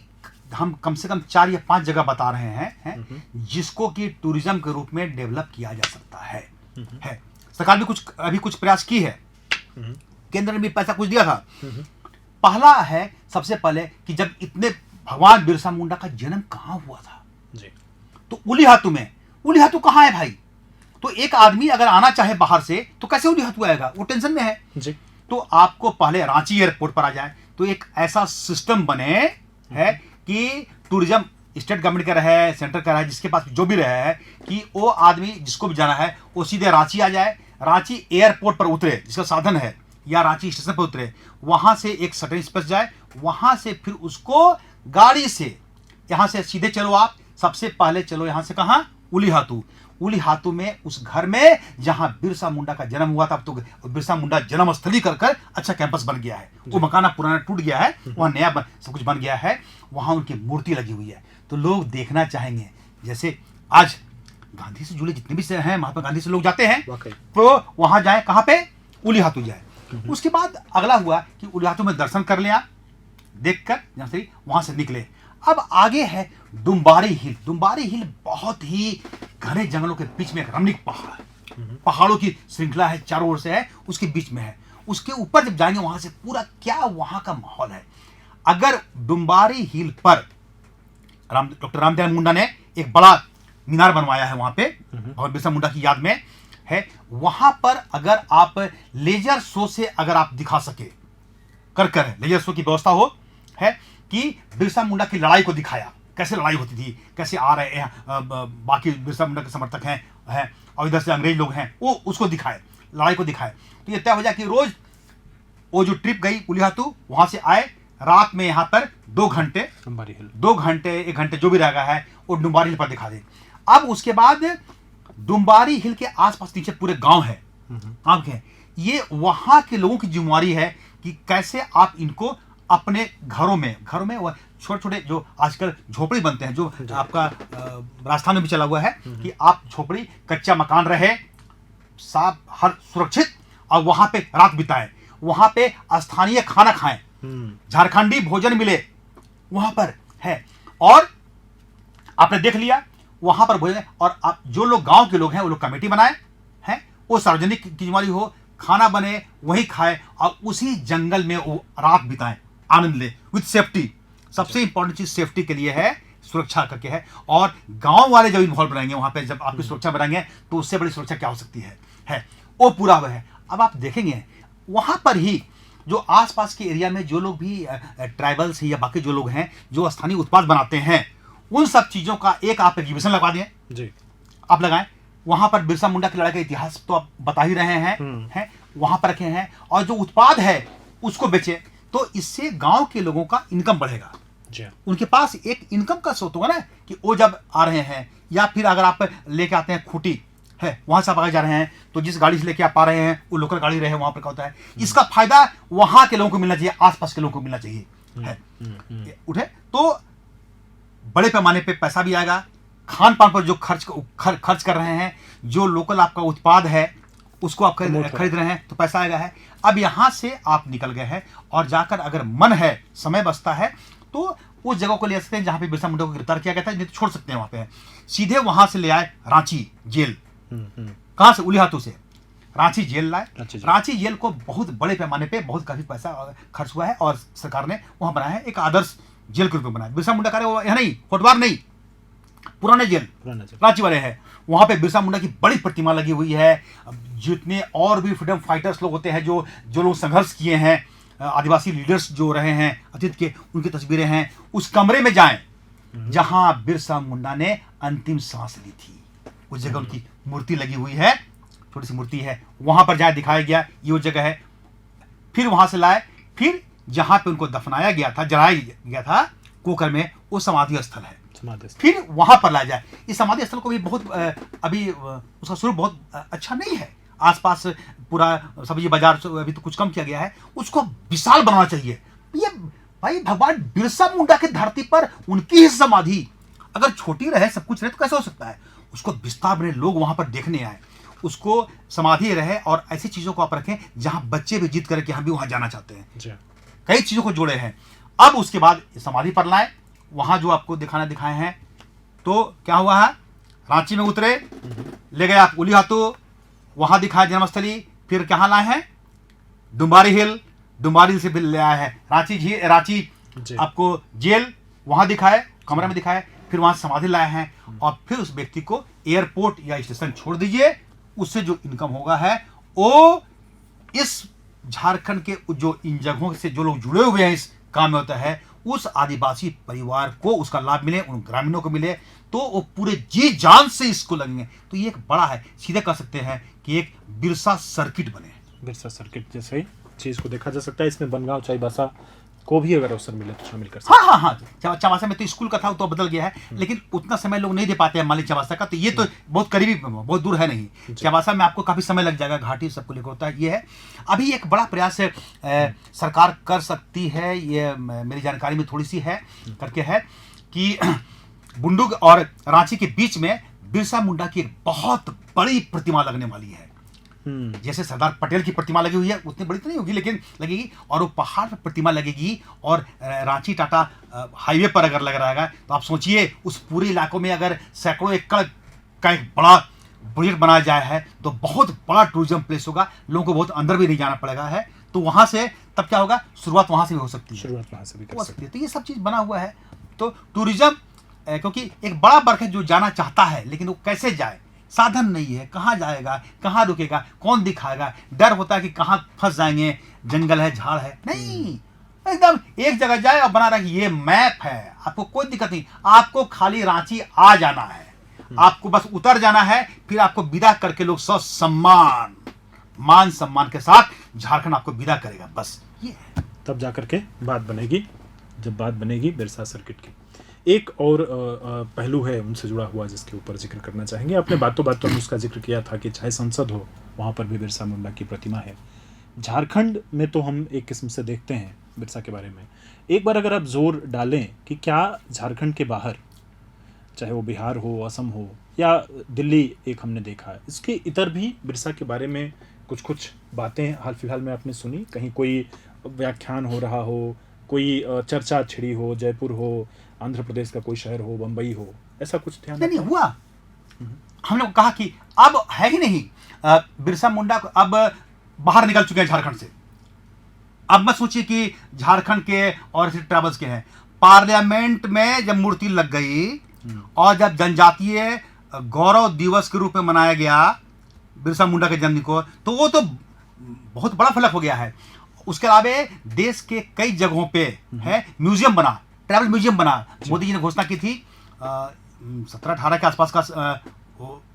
हम कम से कम 4 या 5 जगह बता रहे हैं जिसको कि टूरिज्म के रूप में डेवलप किया जा सकता है। सरकार भी अभी कुछ प्रयास की है, केंद्र ने भी पैसा कुछ दिया था। पहला है सबसे पहले कि जब इतने भगवान बिरसा मुंडा का जन्म कहां हुआ था जी, तो उलिहातू में। उलिहातू कहां है भाई? तो एक आदमी अगर आना चाहे बाहर से तो कैसे उलिहातू आएगा, वो टेंशन में है जी। तो आपको पहले रांची एयरपोर्ट पर आ जाए, तो एक ऐसा सिस्टम बने है कि टूरिज्म स्टेट गवर्नमेंट का रहे, सेंटर का रहे, जिसके पास जो भी रहे है, कि वो आदमी जिसको भी जाना है वो सीधे रांची आ जाए, रांची एयरपोर्ट पर उतरे जिसका साधन है, या रांची स्टेशन पर उतरे, वहां से एक सटन एक्सप्रेस जाए, वहां से फिर उसको गाड़ी से, यहां से सीधे चलो, आप सबसे पहले चलो यहां से कहां, उलिहातू। उली हातू में उस घर में जहां बिरसा मुंडा का जन्म हुआ था, अब तो बिरसा मुंडा जन्मस्थली कर कर अच्छा कैंपस बन गया है। वो मकान पुराना टूट गया है, वहां नया सब कुछ बन गया है, वहां उनकी मूर्ति लगी हुई है। तो लोग देखना चाहेंगे, जैसे आज गांधी से जुड़े जितने भी से हैं, महात्मा गांधी से लोग जाते हैं तो वहां जाए, कहां पे, उली हातू जाए। उसके बाद अगला हुआ कि उली हातू में दर्शन कर लिया, देखकर वहां से निकले। अब आगे है डुम्बारी हिल। डुम्बारी हिल बहुत ही घने जंगलों के बीच में एक रमणीक पहाड़, पहाड़ों की श्रृंखला है, चारों ओर से है, उसके बीच में है। उसके ऊपर जब जाएंगे वहां से पूरा क्या वहां का माहौल है। अगर डुम्बारी हिल पर डॉक्टर रामदयाल मुंडा ने एक बड़ा मीनार बनवाया है वहां पे, और बिरसा मुंडा की याद में है। वहां पर अगर आप लेजर शो से अगर आप दिखा सके, कर लेजर शो की व्यवस्था हो, है कि बिरसा मुंडा की लड़ाई को दिखाया, कैसे लड़ाई होती थी, कैसे आ रहे हैं बाकी बिरसा मुंडा के समर्थक हैं और इधर से अंग्रेज लोग हैं, वो उसको दिखाए, लड़ाई को दिखाए। तो ये तय हो जाए कि रोज वो जो ट्रिप गई उली हातू, वहां से आए, रात में यहाँ पर 2 घंटे 1 घंटे जो भी रहेगा है वो डुम्बारी हिल पर दिखा दे। अब उसके बाद डुम्बारी हिल के आसपास नीचे पूरे गांव है, आपके ये वहां के लोगों की जिम्मेवारी है कि कैसे आप इनको अपने घरों में छोटे छोटे जो आजकल झोपड़ी बनते हैं, जो आपका राजस्थान में भी चला हुआ है कि आप झोपड़ी, कच्चा मकान रहे, साफ, हर सुरक्षित, और वहां पे रात बिताएं, वहां पे स्थानीय खाना खाएं, झारखंडी भोजन मिले वहां पर है। और आपने देख लिया वहां पर भोजन, और आप जो लोग गांव के लोग हैं वो लोग कमेटी बनाए हैं, वो सार्वजनिक की जिम्मेवारी हो, खाना बने, वही खाए और उसी जंगल में वो रात बिताएं, आनंद ले विद सेफ्टी। सबसे इंपॉर्टेंट चीज सेफ्टी के लिए है, सुरक्षा करके है। और गांव वाले जब इन्वॉल्व रहेंगे वहां पे, जब आपकी सुरक्षा बनाएंगे तो उससे बड़ी सुरक्षा क्या हो सकती है वो पूरा हुआ है। अब आप देखेंगे वहां पर ही जो आसपास के एरिया में जो लोग भी ट्राइबल्स या बाकी जो लोग हैं जो स्थानीय उत्पाद बनाते हैं, उन सब चीजों का एक आप एग्जीबिशन लगवा दिए जी, आप लगाएं। वहां पर बिरसा मुंडा की लड़ाई का इतिहास तो आप बता ही रहे हैं, वहां पर रखे हैं, और जो उत्पाद है उसको बेचे, तो इससे गांव के लोगों का इनकम बढ़ेगा जी। उनके पास एक इनकम का स्रोत होगा ना, कि वो जब आ रहे हैं, या फिर अगर आप लेके आते हैं खूटी है, वहां से आप आगे जा रहे हैं तो जिस गाड़ी से लेके आप आ रहे हैं वो लोकल गाड़ी रहे, वहां पर क्या होता है, इसका फायदा वहां के लोगों को मिलना चाहिए, आसपास के लोगों को मिलना चाहिए है। उठे तो बड़े पैमाने पे पैसा भी आएगा, खान पान पर जो खर्च कर रहे हैं, जो लोकल आपका उत्पाद है उसको आप खरीद रहे हैं तो पैसा आएगा है। अब यहां से आप निकल गए हैं और जाकर अगर मन है, समय बचता है, तो उस जगह को ले सकते हैं जहां पे बिरसा मुंडा को गिरफ्तार किया गया था, नहीं तो छोड़ सकते हैं वहां पे। सीधे वहां से ले आए रांची जेल, कहां से, उली हातू से रांची जेल लाए। रांची जेल को बहुत बड़े पैमाने पे बहुत काफी पैसा खर्च हुआ है और सरकार ने वहां बनाया है, एक आदर्श जेल के रूप में बनाया। बिरसा मुंडा का वो यह नहीं, कोटवार नहीं, पुराने जेल रांची वाले है, वहां पे बिरसा मुंडा की बड़ी प्रतिमा लगी हुई है। जितने और भी फ्रीडम फाइटर्स लोग होते हैं, जो लोग संघर्ष किए हैं, आदिवासी लीडर्स जो रहे हैं अतीत के, उनकी तस्वीरें हैं। उस कमरे में जाएं जहां बिरसा मुंडा ने अंतिम सांस ली थी, उस जगह उनकी मूर्ति लगी हुई है, छोटी सी मूर्ति है, वहां पर जाए, दिखाया गया ये वो जगह है। फिर वहां से लाए, फिर जहां पे उनको दफनाया गया था, जलाया गया था कोकर में, वो समाधि स्थल है, फिर वहां पर लाया जाए। इस समाधि स्थल को भी बहुत अभी उसका स्वरूप बहुत अच्छा नहीं है, आसपास पूरा सब्जी बाजार अभी तो कुछ कम किया गया है, उसको विशाल बनाना चाहिए। ये भाई भगवान बिरसा मुंडा की धरती पर उनकी ही समाधि अगर छोटी रहे, सब कुछ रहे, तो कैसे हो सकता है? उसको विस्तार बने, लोग वहां पर देखने आए, उसको समाधि रहे, और ऐसी चीजों को आप रखें जहां बच्चे भी जिद करें कि हम भी वहां जाना चाहते हैं। कई चीजों को जोड़े हैं। अब उसके बाद समाधि पर लाए, वहां जो आपको दिखाए हैं, तो क्या हुआ है, रांची में उतरे, ले गए आप उली हातू, वहां दिखाया जन्मस्थली, फिर कहां लाए हैं, डुम्बारी हिल, डुम्बारी से बिल ले आया है रांची आपको जेल, वहां दिखाए, कमरे में दिखाए, फिर वहां समाधि लाए हैं, और फिर उस व्यक्ति को एयरपोर्ट या स्टेशन छोड़ दीजिए, उससे जो इनकम होगा है वो इस झारखंड के जो इन जगहों से जो लोग जुड़े हुए हैं इस काम में होता है, उस आदिवासी परिवार को उसका लाभ मिले, उन ग्रामीणों को मिले, तो वो पूरे जी जान से इसको लगेंगे। तो ये एक बड़ा है, सीधे कह सकते हैं कि एक बिरसा सर्किट बने, बिरसा सर्किट जैसे ही चीज को देखा जा सकता है। इसमें बनगांव, चाईबासा को भी अगर अवसर मिले तो शामिल कर हाँ सकते हाँ हाँ, चवासा में तो स्कूल का था तो बदल गया है, लेकिन उतना समय लोग नहीं दे पाते हैं मालिक चवासा का, तो ये तो बहुत करीबी, बहुत दूर है नहीं। चवासा में आपको काफी समय लग जाएगा, घाटी सबको लेकर होता है। ये है अभी एक बड़ा प्रयास सरकार कर सकती है, ये मेरी जानकारी में थोड़ी सी है करके है कि बुंडुग और रांची के बीच में बिरसा मुंडा की एक बहुत बड़ी प्रतिमा लगने वाली है। जैसे सरदार पटेल की प्रतिमा लगी हुई है उतनी बड़ी तो नहीं होगी लेकिन लगेगी, और वो पहाड़ पर प्रतिमा लगेगी, और रांची टाटा हाईवे पर अगर लग रहा है तो आप सोचिए उस पूरे इलाकों में अगर सैकड़ों एकड़ का एक बड़ा प्रोजेक्ट बनाया जाए है तो बहुत बड़ा टूरिज्म प्लेस होगा, लोगों को बहुत अंदर भी नहीं जाना पड़ेगा है, तो वहां से तब क्या होगा, शुरुआत वहां से भी हो सकती है, शुरुआत वहां से भी कर हो सकते सकती है। तो ये सब चीज बना हुआ है। तो टूरिज्म क्योंकि एक बड़ा वर्ग है जो जाना चाहता है लेकिन वो कैसे जाए, साधन नहीं है, कहाँ जाएगा, कहाँ रुकेगा, कौन दिखाएगा, डर होता है कि कहाँ फंस जाएंगे, जंगल है, झाड़ है, नहीं, एकदम एक जगह जाए और बना रहा कि ये मैप है, आपको कोई दिक्कत नहीं, आपको खाली रांची आ जाना है, आपको बस उतर जाना है, फिर आपको विदा करके लोग सम्मान, मान सम्मान के साथ झारखंड आपको विदा करेगा, बस ये है। तब जाकर के बात बनेगी, जब बात बनेगी बिरसा सर्किट की। एक और पहलू है उनसे जुड़ा हुआ जिसके ऊपर जिक्र करना चाहेंगे। आपने बातों बातों में उसका जिक्र किया था कि चाहे संसद हो वहाँ पर भी बिरसा मुंडा की प्रतिमा है। झारखंड में तो हम एक किस्म से देखते हैं बिरसा के बारे में, एक बार अगर आप जोर डालें कि क्या झारखंड के बाहर, चाहे वो बिहार हो, असम हो या दिल्ली, एक हमने देखा है, इसके इतर भी बिरसा के बारे में कुछ बातें हाल फिलहाल में आपने सुनी, कहीं कोई व्याख्यान हो रहा हो, कोई चर्चा छिड़ी हो, जयपुर हो, आंध्र प्रदेश का कोई शहर हो, बंबई हो, ऐसा कुछ ध्यान नहीं हुआ। हमने कहा कि अब है ही नहीं, बिरसा मुंडा अब बाहर निकल चुके हैं झारखंड से। अब मत सोचिए कि झारखंड के और ट्राइबल्स के हैं, पार्लियामेंट में जब मूर्ति लग गई और जब जनजातीय गौरव दिवस के रूप में मनाया गया बिरसा मुंडा के जन्मदिन को, तो वो तो बहुत बड़ा फलक हो गया है। उसके अलावा देश के कई जगहों पे है म्यूजियम बना, ट्रैवल म्यूजियम बना। मोदी जी ने घोषणा की थी 17-18 के आसपास का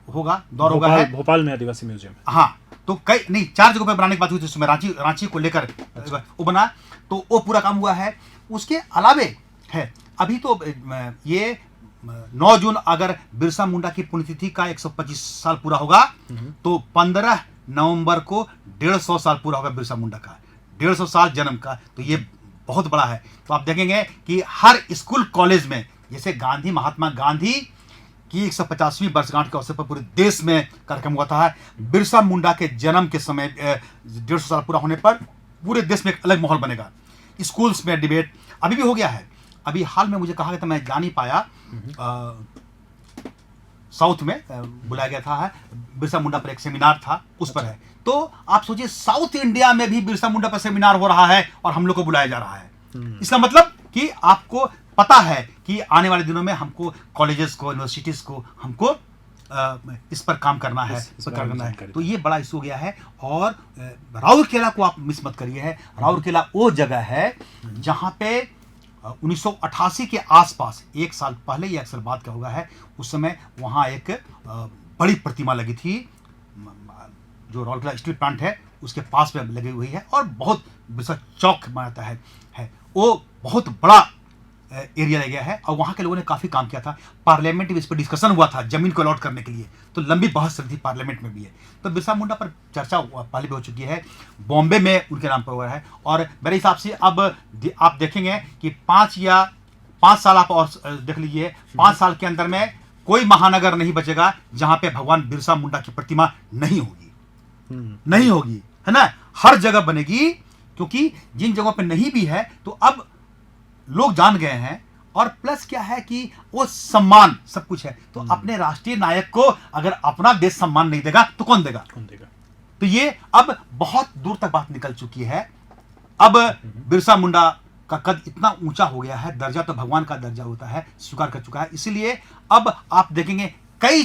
होगा, दौर होगा है भोपाल में आदिवासी म्यूजियम। हाँ, तो कई नहीं 4 जगहों पे बनाने की बात हुई थी, उसमें रांची को लेकर वो बना, तो वो पूरा काम हुआ है। उसके अलावे है अभी तो ये 9 जून अगर बिरसा मुंडा की पुण्यतिथि का 125 साल पूरा होगा तो 15 नवंबर को 150 साल पूरा होगा बिरसा मुंडा का, 150 साल जन्म का, तो ये बहुत बड़ा है। तो आप देखेंगे कि हर स्कूल कॉलेज में, जैसे महात्मा गांधी की 150वीं वर्षगांठ के अवसर पर पूरे देश में कार्यक्रम हुआ था, बिरसा मुंडा के जन्म के समय 150 साल पूरा होने पर पूरे देश में एक अलग माहौल बनेगा। स्कूल्स में डिबेट अभी भी हो गया है। अभी हाल में मुझे कहा गया था, मैं जा नहीं पाया, साउथ में बुलाया गया था, बिरसा मुंडा पर एक सेमिनार था, उस पर है। तो आप सोचिए साउथ इंडिया में भी बिरसा मुंडा पर सेमिनार हो रहा है और हम लोग को बुलाया जा रहा है। इसका मतलब कि आपको पता है कि आने वाले दिनों में हमको कॉलेजेस को, यूनिवर्सिटीज को हमको इस पर काम करना है, तो ये बड़ा इशू हो गया है। और राउरकेला को आप मिस मत करिए, है राउरकेला वो जगह है जहां पे 1988 के आसपास, 1 साल पहले या 1 साल बाद का होगा है, उस समय वहां एक बड़ी प्रतिमा लगी थी, जो राउरकेला स्टील प्लांट है उसके पास में लगी हुई है, और बहुत बिरसा चौक मानता है वो बहुत बड़ा एरिया लग गया है। और वहाँ के लोगों ने काफ़ी काम किया था, पार्लियामेंट में इस पर डिस्कशन हुआ था जमीन को अलॉट करने के लिए, तो लंबी बहस चली थी पार्लियामेंट में भी है। तो बिरसा मुंडा पर चर्चा पहले भी हो चुकी है, बॉम्बे में उनके नाम पर हुआ है। और मेरे हिसाब से अब आप देखेंगे कि 5 साल आप और देख लीजिए, 5 साल के अंदर में कोई महानगर नहीं बचेगा जहाँ पे भगवान बिरसा मुंडा की प्रतिमा नहीं होगी, नहीं होगी, है ना, हर जगह बनेगी। क्योंकि जिन जगहों पे नहीं भी है तो अब लोग जान गए हैं, और प्लस क्या है कि वो सम्मान सब कुछ है। तो अपने राष्ट्रीय नायक को अगर अपना देश सम्मान नहीं देगा तो कौन देगा? तो ये अब बहुत दूर तक बात निकल चुकी है। अब बिरसा मुंडा का कद इतना ऊंचा हो गया है, दर्जा तो भगवान का दर्जा होता है, स्वीकार कर चुका है। इसलिए अब आप देखेंगे कई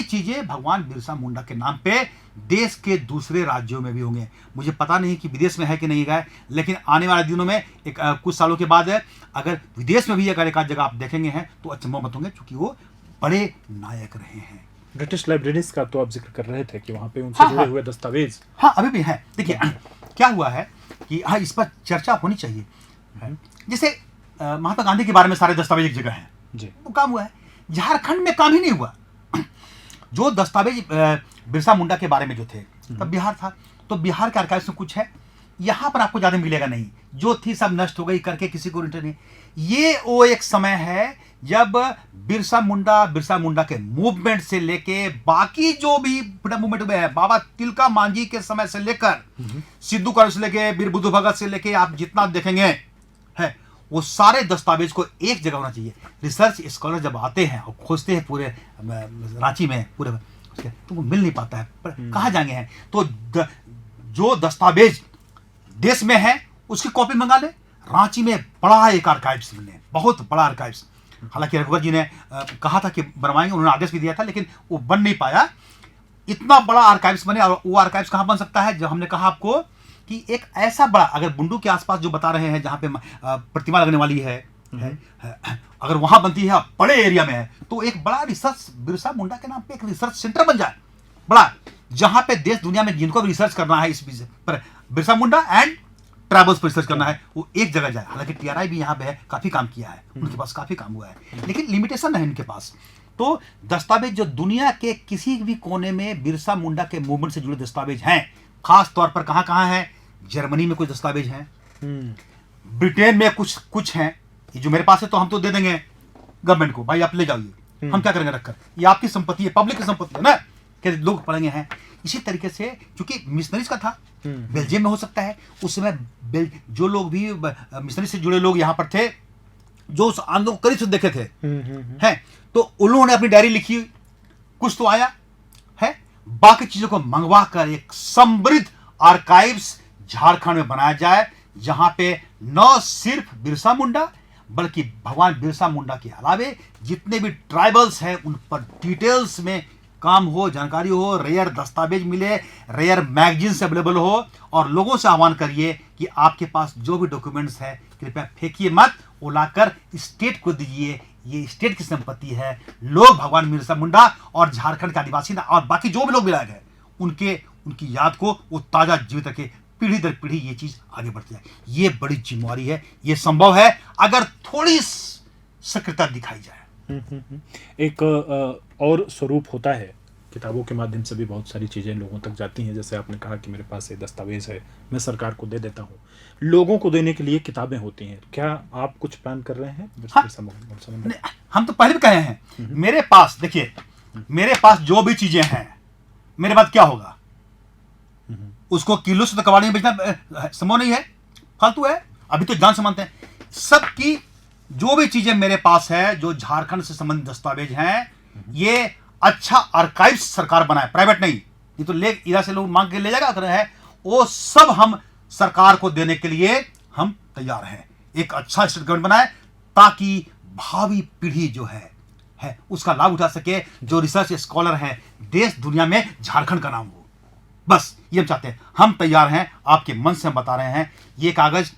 चीजें भगवान बिरसा मुंडा के नाम पे देश के दूसरे राज्यों में भी होंगे। मुझे पता नहीं कि विदेश में है कि नहीं गए, लेकिन आने वाले दिनों में कुछ सालों के बाद अगर विदेश में भी अगर एक आध जगह आप देखेंगे हैं तो अचंभव मत होंगे, क्योंकि वो बड़े नायक रहे हैं। ब्रिटिश लाइब्रेरीज का तो आप जिक्र कर रहे थे कि वहाँ पे उनसे जुड़े हुए दस्तावेज हाँ अभी भी है। देखिए क्या हुआ है कि हाँ इस पर चर्चा होनी चाहिए। जैसे महात्मा गांधी के बारे में सारे दस्तावेज एक जगह हैं, जी वो काम हुआ है। झारखंड में काम ही नहीं हुआ। जो दस्तावेज बिरसा मुंडा के बारे में जो थे, तब बिहार था, तो बिहार के आर्काइव्स में कुछ है, यहाँ पर आपको ज़्यादा मिलेगा नहीं। जो थी सब नष्ट हो गई करके, किसी को इंटर नहीं। ये वो एक समय है जब बिरसा मुंडा के मूवमेंट से लेके बाकी जो भी मूवमेंट में है, बाबा तिलका मांझी के समय से लेकर सिद्धू कालू से लेके वीर बुद्धू भगत से लेके आप जितना देखेंगे है, वो सारे दस्तावेज को एक जगह होना चाहिए। रिसर्च स्कॉलर जब आते हैं और खोजते हैं पूरे रांची में पूरे, तो वो मिल नहीं पाता है, पर कहाँ जाएंगे हैं। तो जो दस्तावेज देश में है उसकी कॉपी मंगा ले। रांची में बड़ा एक आर्काइव्स मिले, बहुत बड़ा आर्काइव्स। हालांकि रघुवर जी ने कहा था कि बनवाएंगे, उन्होंने आदेश भी दिया था, लेकिन वो बन नहीं पाया। इतना बड़ा आर्काइव्स बने, और वो आर्काइव्स कहाँ बन सकता है, जब हमने कहा आपको कि एक ऐसा बड़ा, अगर बुंडू के आसपास जो बता रहे हैं जहाँ पे प्रतिमा लगने वाली है, अगर वहां बनती है बड़े एरिया में है, तो एक बड़ा रिसर्च बिरसा मुंडा के नाम पे एक रिसर्च सेंटर बन जाए बड़ा, जहां पे देश दुनिया में जिनको भी रिसर्च करना है इस विषय पर, बिरसा मुंडा एंड ट्राइबल्स पर रिसर्च करना है, वो एक जगह जाए। हालांकि टीआरआई भी यहाँ पे है, काफी काम किया है, उनके पास काफी काम हुआ है, लेकिन लिमिटेशन है इनके पास। तो दस्तावेज जो दुनिया के किसी भी कोने में बिरसा मुंडा के मूवमेंट से जुड़े दस्तावेज हैं, खास तौर पर कहाँ कहाँ हैं, जर्मनी में कुछ दस्तावेज हैं, ब्रिटेन में कुछ हैं। ये जो मेरे पास है तो हम तो दे देंगे गवर्नमेंट को, भाई आप ले जाइए, हम क्या करेंगे रखकर, ये आपकी संपत्ति है, पब्लिक की संपत्ति है ना, कि लोग पढ़ेंगे हैं। इसी तरीके से क्योंकि मिशनरीज का था, बेल्जियम में हो सकता है उस समय जो लोग भी मिशनरी से जुड़े लोग यहाँ पर थे, जो उस आंदोलन को करीब से देखे थे, हैं, तो उन्होंने अपनी डायरी लिखी, कुछ तो आया है। बाकी चीजों को मंगवा कर एक समृद्ध आर्काइव्स झारखंड में बनाया जाए, जहां पे न सिर्फ बिरसा मुंडा बल्कि भगवान बिरसा मुंडा के अलावे जितने भी ट्राइबल्स हैं उन पर डिटेल्स में काम हो, जानकारी हो, रेयर दस्तावेज मिले, रेयर मैगजीन्स अवेलेबल हो। और लोगों से आह्वान करिए कि आपके पास जो भी डॉक्यूमेंट्स है कृपया फेंकिए मत, वो लाकर स्टेट को दीजिए, ये स्टेट की संपत्ति है। लोग भगवान बिरसा मुंडा और झारखंड के आदिवासी और बाकी जो भी लोग मिलाए गए उनकी याद को वो ताजा जीवित रखे, पीढ़ी दर पीढ़ी ये चीज आगे बढ़ती है। ये बड़ी जिम्मेवारी है, ये संभव है अगर थोड़ी सक्रियता दिखाई जाए। एक और स्वरूप होता है, किताबों के माध्यम से भी बहुत सारी चीज़ें लोगों तक जाती हैं। जैसे आपने कहा कि मेरे पास ये दस्तावेज है, मैं सरकार को दे देता हूँ, लोगों को देने के लिए किताबें होती हैं। क्या आप कुछ प्लान कर रहे हैं? हाँ, हम तो पहले भी कहे हैं, मेरे पास देखिए, मेरे पास जो भी चीजें हैं, मेरे पास क्या होगा, उसको किलो से तो कबाड़ी में बेचना संभव नहीं है, फालतू है, अभी तो जान से मानते हैं। सबकी जो भी चीजें मेरे पास है, जो झारखंड से संबंधित दस्तावेज हैं, ये अच्छा आर्काइव्स सरकार बनाए, प्राइवेट नहीं। ये तो ले इधर से लोग मांग के ले जाएगा कर रहे हैं, वो सब हम सरकार को देने के लिए हम तैयार हैं। एक अच्छा स्टेट गवर्नमेंट बनाए ताकि भावी पीढ़ी जो है उसका लाभ उठा सके। जो रिसर्च स्कॉलर हैं देश दुनिया में झारखंड का नाम हो, बस ये हम चाहते हैं। हम तैयार हैं, आपके मन से हम बता रहे हैं। ये कागज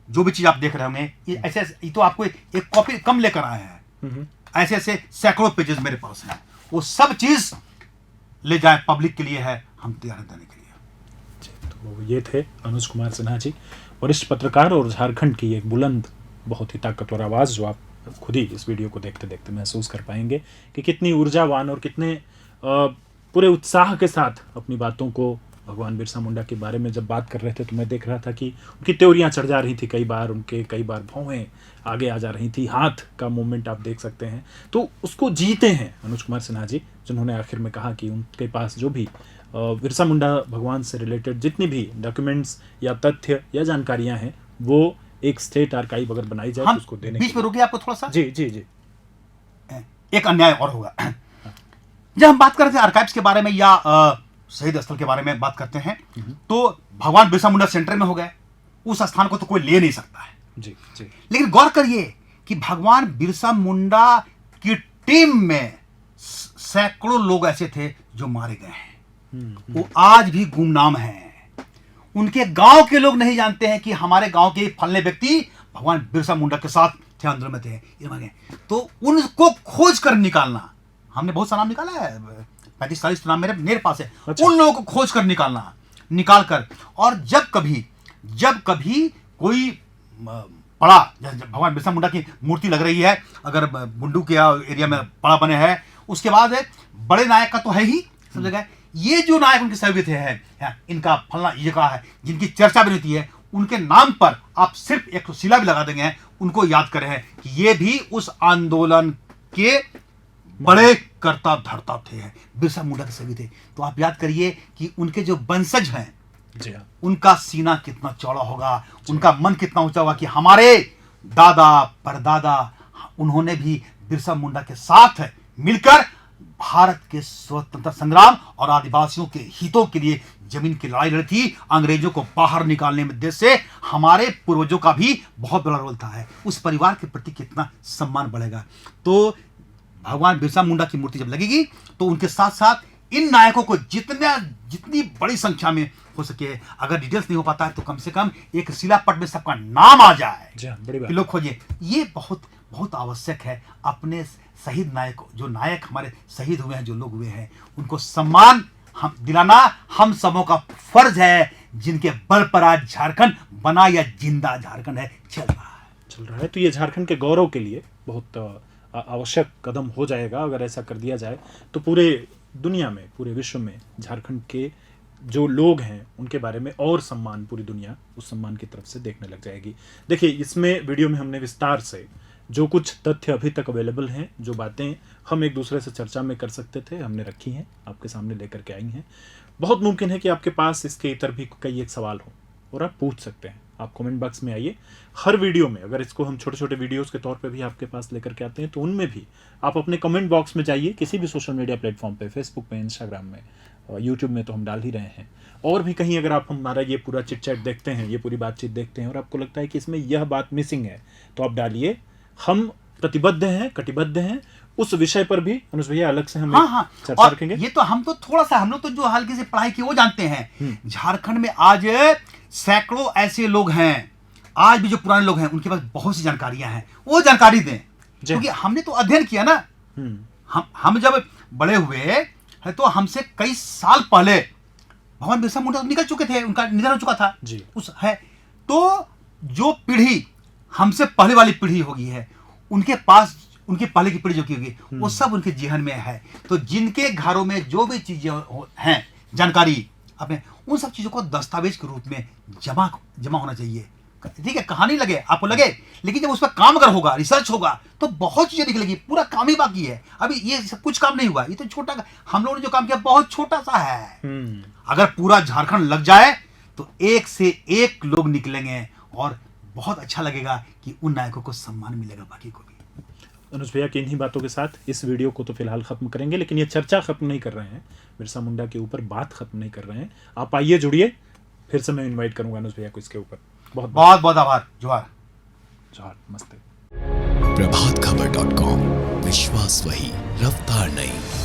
जो भी चीज आप देख रहे होंगे, ये ऐसे ये तो आपको एक कॉपी कम लेकर आए हैं, ऐसे ऐसे सैकड़ों पेजेस मेरे पास हैं, वो सब चीज ले जाए, पब्लिक के लिए है, हम तैयार हैं देने के लिए। तो ये थे अनुज कुमार सिन्हा जी, वरिष्ठ पत्रकार और झारखंड की एक बुलंद, बहुत ही ताकतवर आवाज़, जो आप खुद ही इस वीडियो को देखते देखते महसूस कर पाएंगे कि कितनी ऊर्जावान और कितने पूरे उत्साह के साथ अपनी बातों को भगवान बिरसा मुंडा के बारे में जब बात कर रहे थे, तो मैं देख रहा था कि उनकी त्योरियां चढ़ जा रही थी, कई बार भौहें आगे आ जा रही थी, हाथ का मूवमेंट आप देख सकते हैं। तो उसको जीते हैं अनुज कुमार सिन्हा जी, जिन्होंने आखिर में कहा कि उनके पास जो भी बिरसा मुंडा भगवान से रिलेटेड जितनी भी डॉक्यूमेंट्स या तथ्य या जानकारियां हैं, वो एक स्टेट आर्काइव अगर बनाई जाए तो उसको देने। बीच में रुकिए आपको थोड़ा सा, जी जी जी, एक अन्याय और होगा। जब हम बात करते हैं आर्काइव्स के बारे में या शहीद स्थल के बारे में बात करते हैं, तो भगवान बिरसा मुंडा सेंटर में हो गए, उस स्थान को तो कोई ले नहीं सकता है। जी जी। लेकिन गौर करिए कि भगवान बिरसा मुंडा की टीम में सैकड़ों लोग ऐसे थे जो मारे गए हैं, वो आज भी गुमनाम हैं। उनके गांव के लोग नहीं जानते हैं कि हमारे गांव के फलने व्यक्ति भगवान बिरसा मुंडा के साथ थे, आंदोलन में थे। तो उनको खोज कर निकालना, हमने बहुत सा नाम निकाला है, 35-40 नाम मेरे पास है। अच्छा। उन लोगों को खोज कर निकाल कर, और जब कभी जब कभी कोई पड़ा, जब भगवान बिरसा मुंडा की मूर्ति लग रही है, अगर बुंडू के एरिया में पड़ा बने हैं, उसके बाद बड़े नायक का तो है ही सब जगह, ये जो नायक उनके सहयोगी हैं, इनका फलना ये का है, जिनकी चर्चा भी रहती है, उनके नाम पर आप सिर्फ एक शिला भी लगा देंगे, उनको याद करें कि ये भी उस आंदोलन के बड़े करता धरता थे, बिरसा मुंडा के सहयोगी थे। तो आप याद करिए कि उनके जो वंशज हैं, जी हाँ, उनका सीना कितना चौड़ा होगा, उनका मन कितना ऊंचा होगा कि हमारे दादा परदादा उन्होंने भी बिरसा मुंडा के साथ मिलकर भारत के स्वतंत्रता संग्राम और आदिवासियों के हितों के लिए जमीन की लड़ाई लड़ी थी। अंग्रेजों को बाहर निकालने में देश से हमारे पूर्वजों का भी बहुत बड़ा रोल था। उस परिवार के प्रति कितना सम्मान बढ़ेगा। तो भगवान बिरसा मुंडा की मूर्ति जब लगेगी तो उनके साथ साथ इन नायकों को जितनी बड़ी संख्या में हो सके, अगर डिटेल्स नहीं हो पाता है तो कम से कम एक शिलापट में सबका नाम आ जाए, बड़ी बात, लोग खोजिए। ये बहुत बहुत आवश्यक है। अपने शहीद नायक, जो नायक हमारे शहीद हुए हैं, जो लोग हुए हैं, उनको सम्मान हम दिलाना हम सबों का फर्ज है, जिनके बल पर आज झारखंड बना या जिंदा झारखंड है, चल रहा है। तो ये झारखंड के गौरव के लिए बहुत आवश्यक कदम हो जाएगा। अगर ऐसा कर दिया जाए तो पूरे दुनिया में, पूरे विश्व में झारखंड के जो लोग हैं उनके बारे में और सम्मान, पूरी दुनिया उस सम्मान की तरफ से देखने लग जाएगी। देखिए, इसमें वीडियो में हमने विस्तार से जो कुछ तथ्य अभी तक अवेलेबल हैं, जो बातें हम एक दूसरे से चर्चा में कर सकते थे, हमने रखी हैं, आपके सामने लेकर के आई हैं। बहुत मुमकिन है कि आपके पास इसके इतर भी कई एक सवाल हो और आप पूछ सकते हैं। आप कमेंट बॉक्स में आइए। हर वीडियो में अगर इसको हम छोटे छोटे वीडियोस के तौर पे भी आपके पास लेकर के आते हैं तो उनमें भी आप अपने कमेंट बॉक्स में जाइए, किसी भी सोशल मीडिया प्लेटफॉर्म पे, फेसबुक पे, इंस्टाग्राम में, यूट्यूब में तो हम डाल ही रहे हैं, और भी कहीं अगर आप हमारा ये पूरा चिट चैट देखते हैं, ये पूरी बातचीत देखते हैं और आपको लगता है कि इसमें यह बात मिसिंग है, तो आप डालिए। हम प्रतिबद्ध हैं, कटिबद्ध हैं उस विषय पर भी। अनुज भैया अलग से हम चर्चा रखेंगे। ये तो हम तो थोड़ा सा, हम लोग तो जो हल्की से पढ़ाई की वो जानते हैं। झारखंड में आज सैकड़ों ऐसे लोग हैं, आज भी जो पुराने लोग हैं उनके पास बहुत सी जानकारियां हैं, वो जानकारी दें, क्योंकि हमने तो अध्ययन किया ना। हम जब बड़े हुए हैं तो हमसे कई साल पहले भगवान बिरसा मुंडा निकल चुके थे, उनका निधन हो चुका था जी। तो जो पीढ़ी हमसे पहले वाली पीढ़ी होगी है, उनके पास उनके पहले की पीढ़ी जो की होगी वो सब उनके जीवन में है। तो जिनके घरों में जो भी चीजें हैं, जानकारी अपने, उन सब चीजों को दस्तावेज के रूप में जमा होना चाहिए। ठीक है, कहानी लगे आपको लगे, लेकिन जब उस पर काम अगर होगा, रिसर्च होगा, तो बहुत चीजें निकलेगी। पूरा काम ही बाकी है, अभी ये सब कुछ काम नहीं हुआ, ये तो छोटा, हम लोगों ने जो काम किया बहुत छोटा सा है। अगर पूरा झारखंड लग जाए तो एक से एक लोग निकलेंगे और बहुत अच्छा लगेगा कि उन नायकों को सम्मान मिलेगा, बाकी को भी। अनुज भैया की इन्हीं बातों के साथ इस वीडियो को तो फिलहाल खत्म करेंगे, लेकिन ये चर्चा खत्म नहीं कर रहे हैं, बिरसा मुंडा के ऊपर बात खत्म नहीं कर रहे हैं। आप आइए, जुड़िए, फिर से मैं इनवाइट करूंगा अनुज भैया को इसके ऊपर। बहुत बहुत आभार। जोहार। नमस्ते। प्रभातखबर.com, विश्वास वही, रफ्तार नहीं।